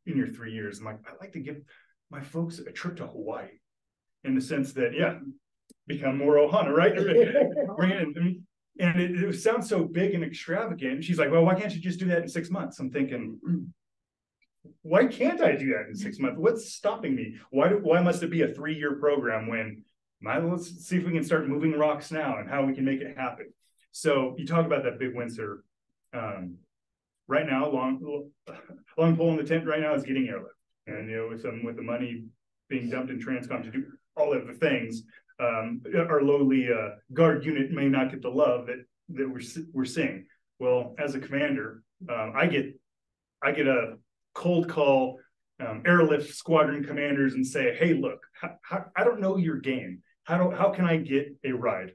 in your 3 years? I'm like, I'd like to give my folks a trip to Hawaii, in the sense that, yeah, become more Ohana, right? Bring it in. And it sounds so big and extravagant. She's like, well, why can't you just do that in 6 months? I'm thinking, why can't I do that in 6 months? What's stopping me? Why must it be a 3-year program when let's see if we can start moving rocks now and how we can make it happen. So you talk about that big Windsor. Right now, long pole in the tent right now is getting airlift. And you know, with the money being dumped in Transcom to do all of the things, our lowly guard unit may not get the love that we're seeing. Well, as a commander, I get a cold call airlift squadron commanders and say, hey, look, I don't know your game. How can I get a ride?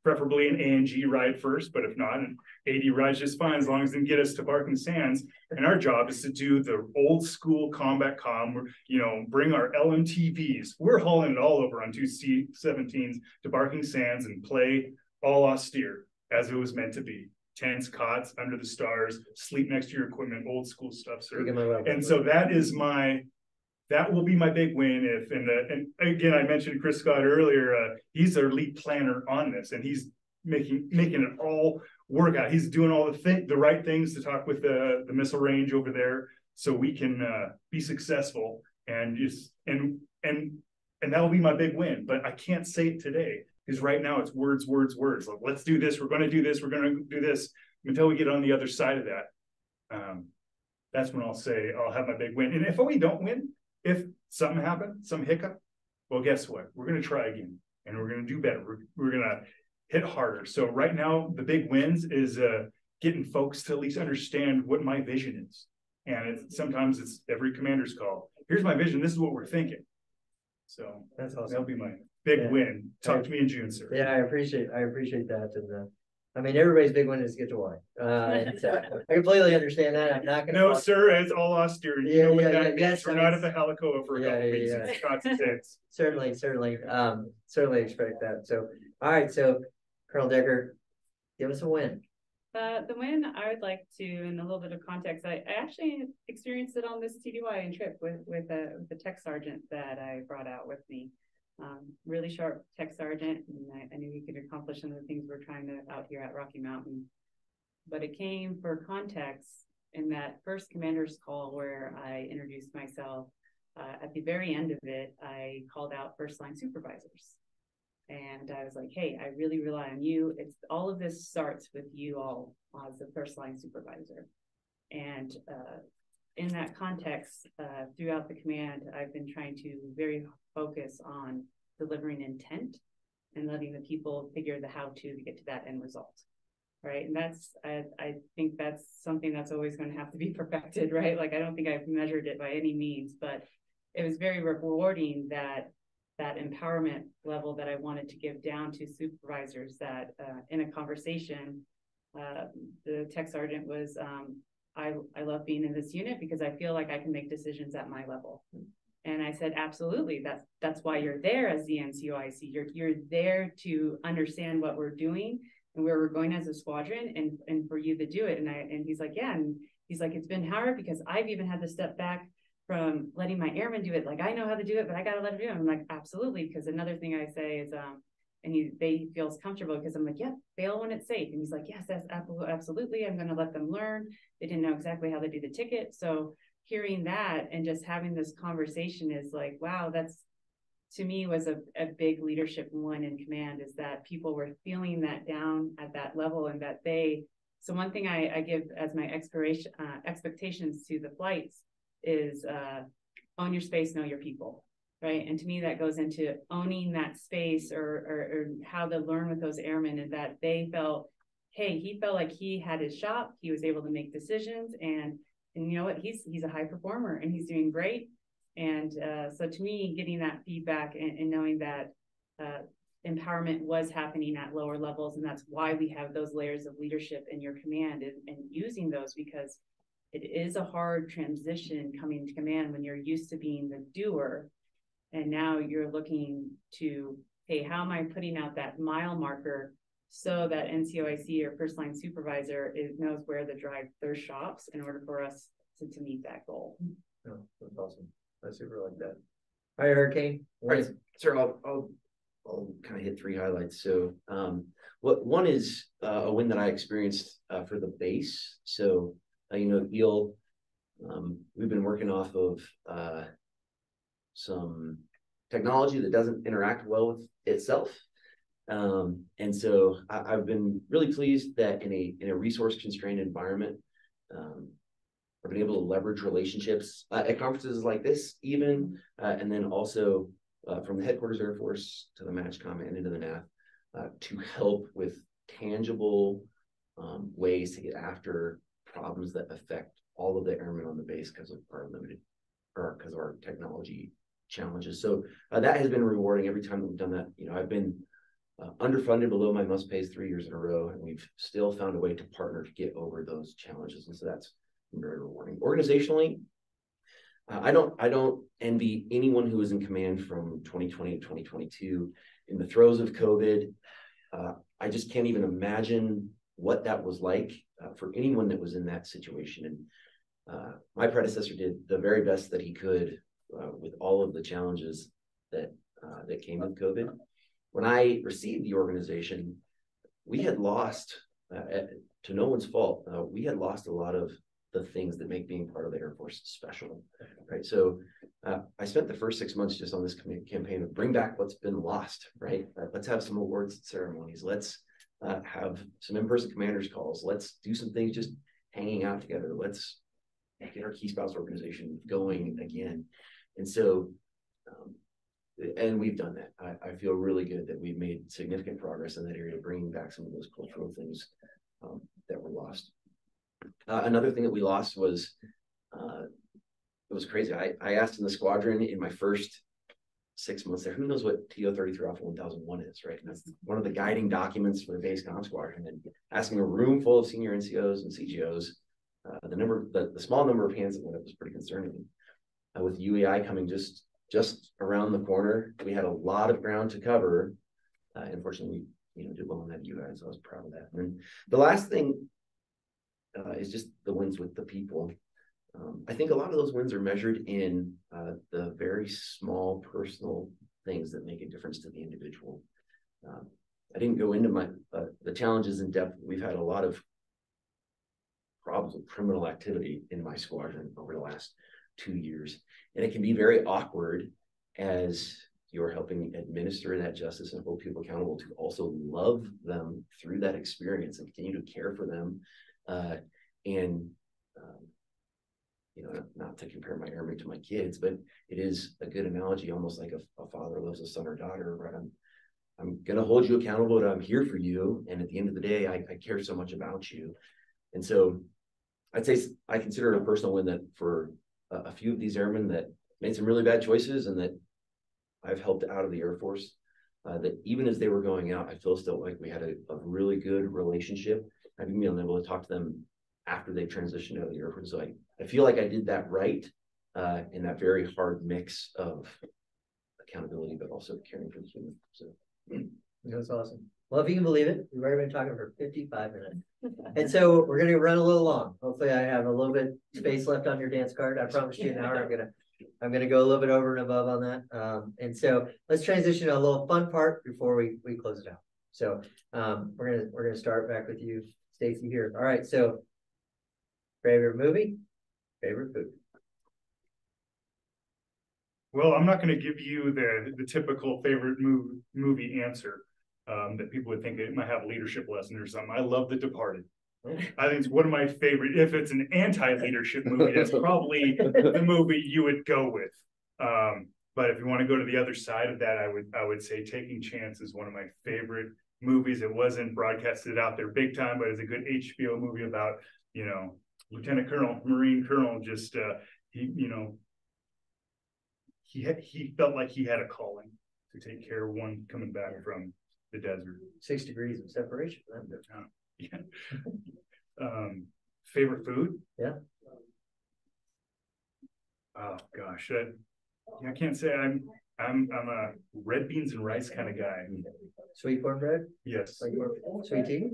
Preferably an A&G ride first, but if not, an AD ride just fine, as long as they can get us to Barking Sands. And our job is to do the old school combat comm, you know, bring our LMTVs. We're hauling it all over on 2 C-17s to Barking Sands and play all austere, as it was meant to be. Tents, cots, under the stars, sleep next to your equipment, old school stuff, sir. And so that will be my big win. And again, I mentioned Chris Scott earlier. He's our lead planner on this, and he's making it all work out. He's doing all the right things to talk with the missile range over there, so we can be successful. And that will be my big win. But I can't say it today, because right now it's words. Like, let's do this. We're going to do this. We're going to do this until we get on the other side of that. That's when I'll say I'll have my big win. And if we don't win, if something happens, some hiccup, well, guess what? We're going to try again, and we're going to do better. We're going to hit harder. So right now, the big wins is getting folks to at least understand what my vision is. And sometimes it's every commander's call. Here's my vision. This is what we're thinking. So that's awesome. That'll be my big win. Talk to me in June, sir. Yeah, I appreciate that. And I mean, everybody's big win is to get to Hawaii. I completely understand that. I'm not going to. No, sir, it's all austerity. Yeah, you know what yeah, that yeah, means. yes, We're not at the Helicoa for a couple weeks. Yeah. It's constant. Certainly. Certainly expect that. So, all right. So, Colonel Decker, give us a win. The win I would like to, in a little bit of context, I actually experienced it on this TDY trip with the tech sergeant that I brought out with me. Really sharp tech sergeant, and I knew he could accomplish some of the things we're trying to out here at Rocky Mountain. But it came for context in that first commander's call where I introduced myself. At the very end of it, I called out first line supervisors. And I was like, hey, I really rely on you. It's all of this starts with you all as the first line supervisor. And in that context, throughout the command, I've been trying to very focus on delivering intent and letting the people figure the how to get to that end result. right? And I think that's something that's always going to have to be perfected, right? Like, I don't think I've measured it by any means, but it was very rewarding that empowerment level that I wanted to give down to supervisors, that in a conversation, the tech sergeant was, I love being in this unit because I feel like I can make decisions at my level. And I said, absolutely, that's why you're there as the NCOIC. You're there to understand what we're doing and where we're going as a squadron, and for you to do it. And he's like, yeah. And he's like, it's been hard because I've even had to step back from letting my airmen do it. Like, I know how to do it, but I got to let them do it. I'm like, absolutely. Because another thing I say is, and he feels comfortable because I'm like, yeah, fail when it's safe. And he's like, yes, that's absolutely. I'm going to let them learn. They didn't know exactly how to do the ticket. So hearing that and just having this conversation is like, wow, that's, to me, was a big leadership one in command, is that people were feeling that down at that level, and that so one thing I give as my expectations to the flights is own your space, know your people, right? And to me, that goes into owning that space, or how to learn with those airmen, and that they felt, hey, he felt like he had his shop, he was able to make decisions, and you know what, he's a high performer and he's doing great. And so to me, getting that feedback and knowing that empowerment was happening at lower levels, and that's why we have those layers of leadership in your command, and using those, because it is a hard transition coming to command when you're used to being the doer, and now you're looking to, hey, how am I putting out that mile marker so that NCOIC or first line supervisor knows where to drive their shops in order for us to meet that goal. Oh, that's awesome. I super like that. All right, Hurricane. All right, sir, I'll kind of hit three highlights. So one is a win that I experienced for the base. So we've been working off of some technology that doesn't interact well with itself. And so I've been really pleased that in a resource constrained environment, I've been able to leverage relationships at conferences like this, even, and then also from the headquarters Air Force to the MAJCOM and into the NAF, to help with tangible ways to get after problems that affect all of the airmen on the base because of our because of our technology challenges. So that has been rewarding every time that we've done that. I've been underfunded below my must pays 3 years in a row, and we've still found a way to partner to get over those challenges. And so that's very rewarding. Organizationally, I don't envy anyone who was in command from 2020 to 2022 in the throes of COVID. I just can't even imagine what that was like for anyone that was in that situation. And my predecessor did the very best that he could with all of the challenges that came with COVID. When I received the organization, we had lost, to no one's fault, we had lost a lot of the things that make being part of the Air Force special, right? So I spent the first 6 months just on this campaign of bring back what's been lost, right? Let's have some awards and ceremonies. Let's have some in-person commanders calls. Let's do some things just hanging out together. Let's get our Key Spouse organization going again. And so, and we've done that. I feel really good that we've made significant progress in that area, bringing back some of those cultural things that were lost. Another thing that we lost was, it was crazy. I asked in the squadron in my first 6 months there, who knows what TO33 Alpha 1001 is, right? And that's one of the guiding documents for the base comm squadron. And asking a room full of senior NCOs and CGOs, the small number of hands that went up was pretty concerning. With UEI coming just around the corner, we had a lot of ground to cover. Unfortunately, we did well on that UEI, so I was proud of that. And then the last thing is just the wins with the people. I think a lot of those wins are measured in the very small personal things that make a difference to the individual. I didn't go into the challenges in depth. We've had a lot of problems with criminal activity in my squadron over the last 2 years. And it can be very awkward as you're helping administer that justice and hold people accountable to also love them through that experience and continue to care for them. Not to compare my airmen to my kids, but it is a good analogy, almost like a father loves a son or daughter, right? I'm going to hold you accountable, but I'm here for you. And at the end of the day, I care so much about you. And so I'd say I consider it a personal win that for a few of these airmen that made some really bad choices and that I've helped out of the Air Force, that even as they were going out, I feel still like we had a really good relationship. I've been able to talk to them after they transitioned out of the Air Force. So I feel like I did that right in that very hard mix of accountability, but also caring for the human. So that's awesome. Well, if you can believe it, we've already been talking for 55 minutes. And so we're going to run a little long. Hopefully I have a little bit space left on your dance card. I promised you an hour. I'm gonna go a little bit over and above on that. And so let's transition to a little fun part before we close it out. So we're gonna start back with you, Stacey, here. All right, so favorite movie, favorite food. Well, I'm not going to give you the typical favorite movie answer that people would think it might have a leadership lesson or something. I love The Departed. I think it's one of my favorite. If it's an anti-leadership movie, that's probably the movie you would go with. But if you want to go to the other side of that, I would say Taking Chance is one of my favorite movies. It wasn't broadcasted out there big time, but it's a good HBO movie about, you know, Lieutenant Colonel, Marine Colonel, just he felt like he had a calling to take care of one coming back from the desert. 6 degrees of separation. Yeah. Favorite food? Yeah. Oh gosh, I can't say I'm a red beans and rice kind of guy. Sweet cornbread? Yes. Sweet tea?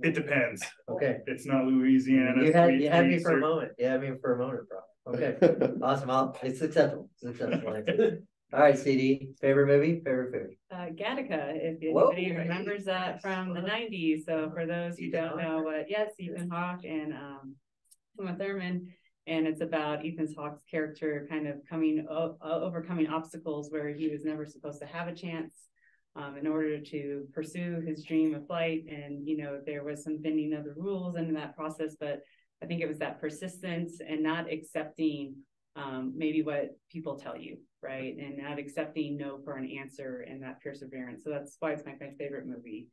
It depends. Okay. It's not Louisiana. You had me for a moment. You had me for a moment, bro. Okay. Awesome. It's acceptable. It's acceptable. All right, CD. Favorite movie, favorite food. Gattaca, if anybody remembers that from the 90s. So for those who don't know what, yes, Ethan Hawke and Uma Thurman, and it's about Ethan Hawke's character kind of overcoming obstacles where he was never supposed to have a chance in order to pursue his dream of flight. And, you know, there was some bending of the rules in that process, but I think it was that persistence and not accepting maybe what people tell you, right? And not accepting no for an answer and that perseverance. So that's why it's my favorite movie.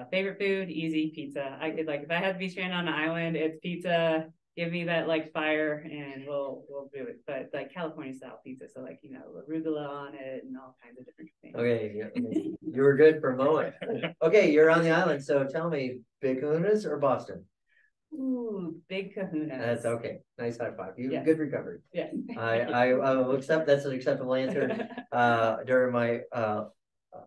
Favorite food, easy, pizza. I could, like, if I had to be stranded on an island, it's pizza. Give me that like fire and we'll do it. But like California style pizza, so like, you know, arugula on it and all kinds of different things. Okay, yeah, you were good for a moment. Okay, you're on the island, so tell me, Big Kahuna's or Boston? Ooh, Big Kahuna. That's okay. Nice high five. You Yes. good recovery. Yeah. I will accept that's an acceptable answer. During my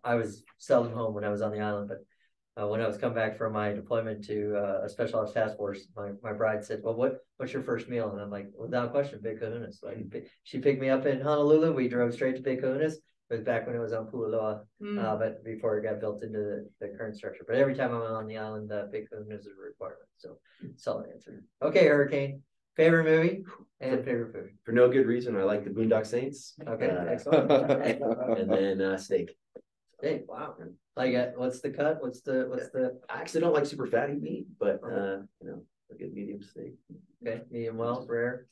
I was seldom home when I was on the island, but when I was coming back from my deployment to a special ops task force, my bride said, "Well, what's your first meal?" And I'm like, without question, Big Kahuna's. Like, she picked me up in Honolulu. We drove straight to Big Kahuna's. It was back when it was on Pualoa, but before it got built into the current structure. But every time I'm on the island, Big Kahuna's is a requirement. So solid answer. Okay, Hurricane. Favorite movie and favorite food. For no good reason, I like the Boondock Saints. Okay, excellent. And then steak. Hey, wow. Like, what's the cut? What's the? I actually don't like super fatty meat, but you know, a good medium steak. Okay, medium well, rare.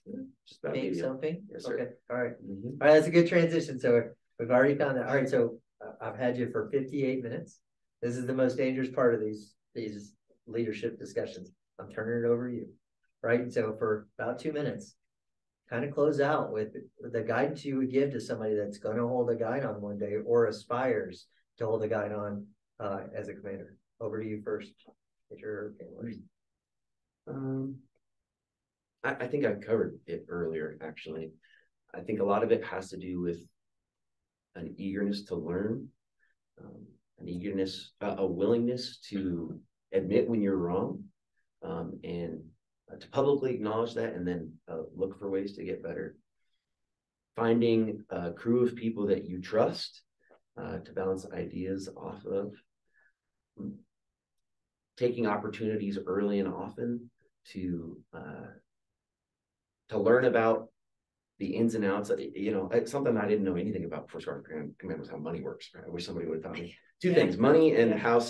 Just about Pink, medium. something. Yes, sir. Okay, all right. Mm-hmm. All right, that's a good transition. So we've already found that. All right, so I've had you for 58 minutes. This is the most dangerous part of these leadership discussions. I'm turning it over to you, right? So for about 2 minutes, kind of close out with the guidance you would give to somebody that's going to hold a guide on one day or aspires to hold a guide on as a commander. Over to you first. Get your I think I covered it earlier, actually. I think a lot of it has to do with an eagerness to learn, an eagerness, a willingness to admit when you're wrong, and to publicly acknowledge that and then look for ways to get better. Finding a crew of people that you trust to bounce ideas off of. Taking opportunities early and often to learn about the ins and outs. You know, it's something I didn't know anything about before Squadron Command was how money works. Right? I wish somebody would have taught me two things: money and how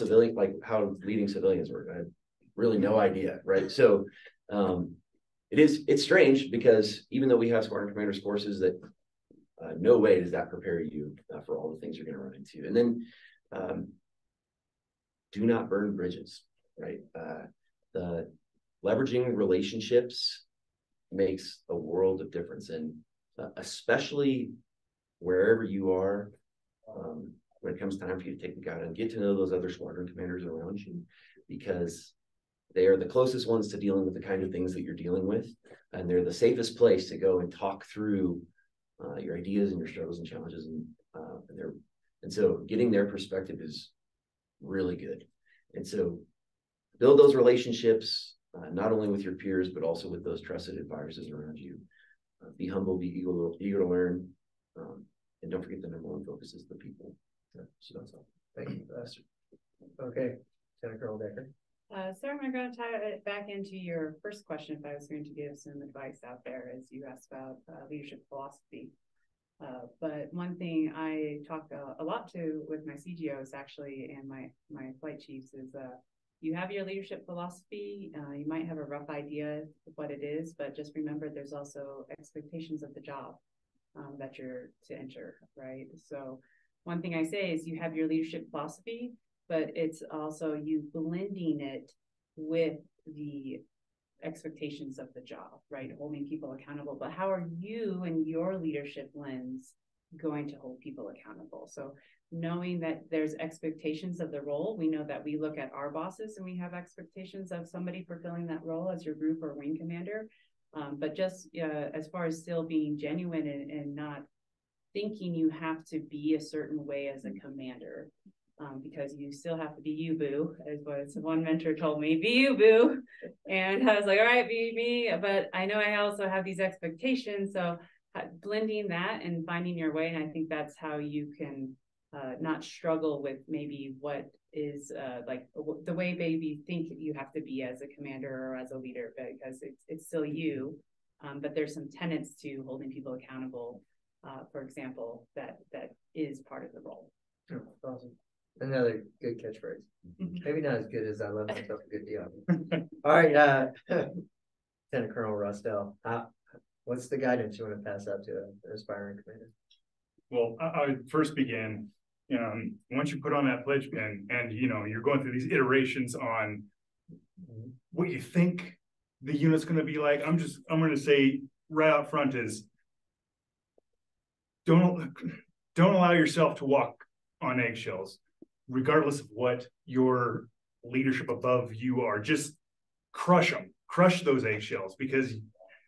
how leading civilians work. I had really no idea, right? So it's strange because even though we have Squadron Commanders courses that no way does that prepare you for all the things you're going to run into. And then do not burn bridges, right? The leveraging relationships makes a world of difference, and especially wherever you are, when it comes time for you to take the guide and get to know those other squadron commanders around you, because they are the closest ones to dealing with the kind of things that you're dealing with, and they're the safest place to go and talk through your ideas and your struggles and challenges, and so getting their perspective is really good. And so build those relationships, not only with your peers, but also with those trusted advisors around you. Be humble, be eager to learn, and don't forget the number one focus is the people. So that's all. Thank you, Pastor. Okay, Lieutenant Colonel Decker. So I'm going to tie it back into your first question. If I was going to give some advice out there, as you asked about leadership philosophy. But one thing I talk a lot to with my CGOs actually, and my flight chiefs is you have your leadership philosophy. You might have a rough idea of what it is, but just remember there's also expectations of the job that you're to enter, right? So one thing I say is you have your leadership philosophy, but it's also you blending it with the expectations of the job, right? Holding people accountable. But how are you and your leadership lens going to hold people accountable? So knowing that there's expectations of the role, we know that we look at our bosses and we have expectations of somebody fulfilling that role as your group or wing commander. But just as far as still being genuine and not thinking you have to be a certain way as a commander, because you still have to be you, boo, is what one mentor told me, be you, boo. And I was like, all right, be me. But I know I also have these expectations. So blending that and finding your way. And I think that's how you can not struggle with maybe what is like the way maybe think you have to be as a commander or as a leader, because it's still you. But there's some tenets to holding people accountable, for example, that is part of the role. Oh, awesome. Another good catchphrase. Maybe not as good as I love myself a good deal. All right, Lieutenant Colonel Roestel, what's the guidance you want to pass out to an aspiring commander? Well, I would first begin, once you put on that pledge pin and, you're going through these iterations on what you think the unit's going to be like, I'm going to say right out front is don't allow yourself to walk on eggshells, regardless of what your leadership above you are. Just crush those eggshells, because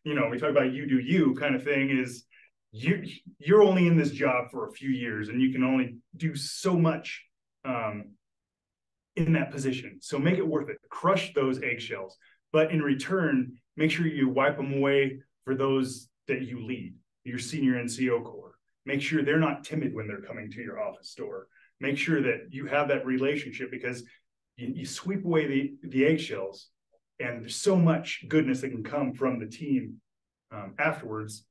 we talk about you do you kind of thing. Is you're only in this job for a few years and you can only do so much in that position, so make it worth it. Crush those eggshells, but in return make sure you wipe them away for those that you lead, your senior NCO corps. Make sure they're not timid when they're coming to your office door. Make sure that you have that relationship, because you sweep away the eggshells, and there's so much goodness that can come from the team afterwards.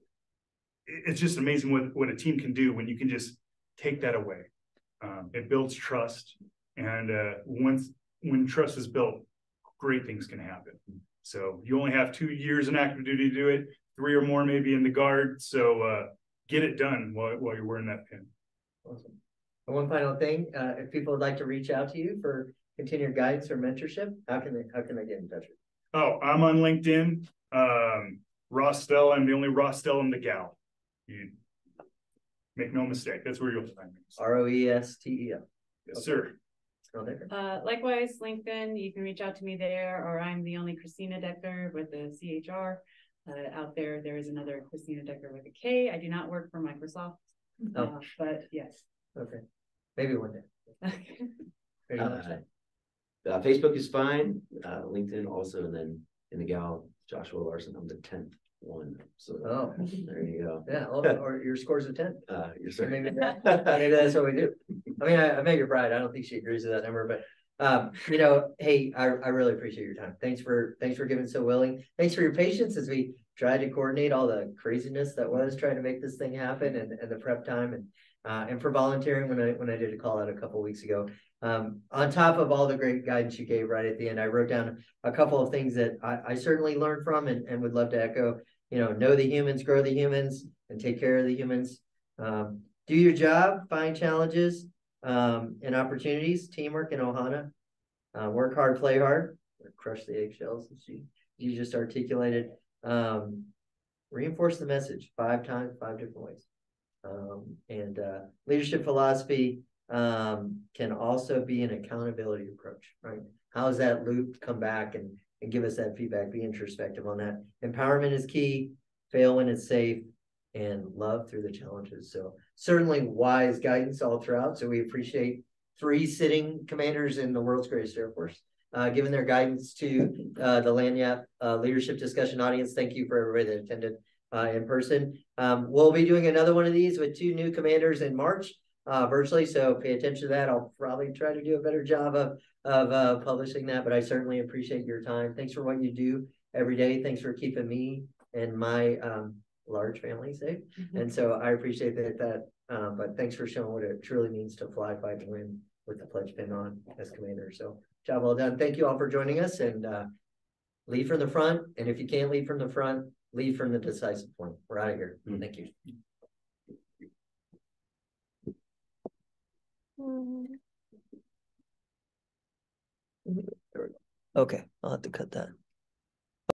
It's just amazing what a team can do when you can just take that away. It builds trust, and when trust is built, great things can happen. So you only have 2 years in active duty to do it, 3 or more maybe in the Guard. So get it done while you're wearing that pin. Awesome. And one final thing, if people would like to reach out to you for continued guidance or mentorship, how can they get in touch with you? Oh, I'm on LinkedIn. Roestel, I'm the only Roestel in the gal. You make no mistake, that's where you'll find me. Roestel. Yes, sir. Likewise, LinkedIn, you can reach out to me there, or I'm the only Christina Decker with the CHR. Out there is another Christina Decker with a K. I do not work for Microsoft, but yes. Okay, maybe one day. Facebook is fine. LinkedIn also, and then in the gal, Joshua Larson, I'm the 10th one. So there you go. Yeah, or your score's a 10. You're sorry. Maybe that's what we do. I mean, I met your bride. I don't think she agrees with that number, but hey, I really appreciate your time. Thanks for giving so willing. Thanks for your patience as we tried to coordinate all the craziness that was trying to make this thing happen, and the prep time, and for volunteering when I did a call out a couple of weeks ago. On top of all the great guidance you gave right at the end, I wrote down a couple of things that I certainly learned from and would love to echo. Know the humans, grow the humans, and take care of the humans. Do your job, find challenges and opportunities, teamwork and ohana. Work hard, play hard, or crush the eggshells, as you just articulated. Reinforce the message 5 times, 5 different ways. And leadership philosophy can also be an accountability approach, right? How does that loop come back and give us that feedback? Be introspective on that. Empowerment is key, fail when it's safe, and love through the challenges. So certainly wise guidance all throughout. So we appreciate 3 sitting commanders in the world's greatest Air Force, giving their guidance to the Lagniappe leadership discussion audience. Thank you for everybody that attended in person. We'll be doing another one of these with 2 new commanders in March virtually. So pay attention to that. I'll probably try to do a better job of publishing that, but I certainly appreciate your time. Thanks for what you do every day. Thanks for keeping me and my large family safe. And so I appreciate that. But thanks for showing what it truly means to fly, fight, and win with the pledge pin on as commander. So job well done. Thank you all for joining us, and lead from the front. And if you can't lead from the front, lead from the decisive point. We're out of here. Thank you. Okay, I'll have to cut that.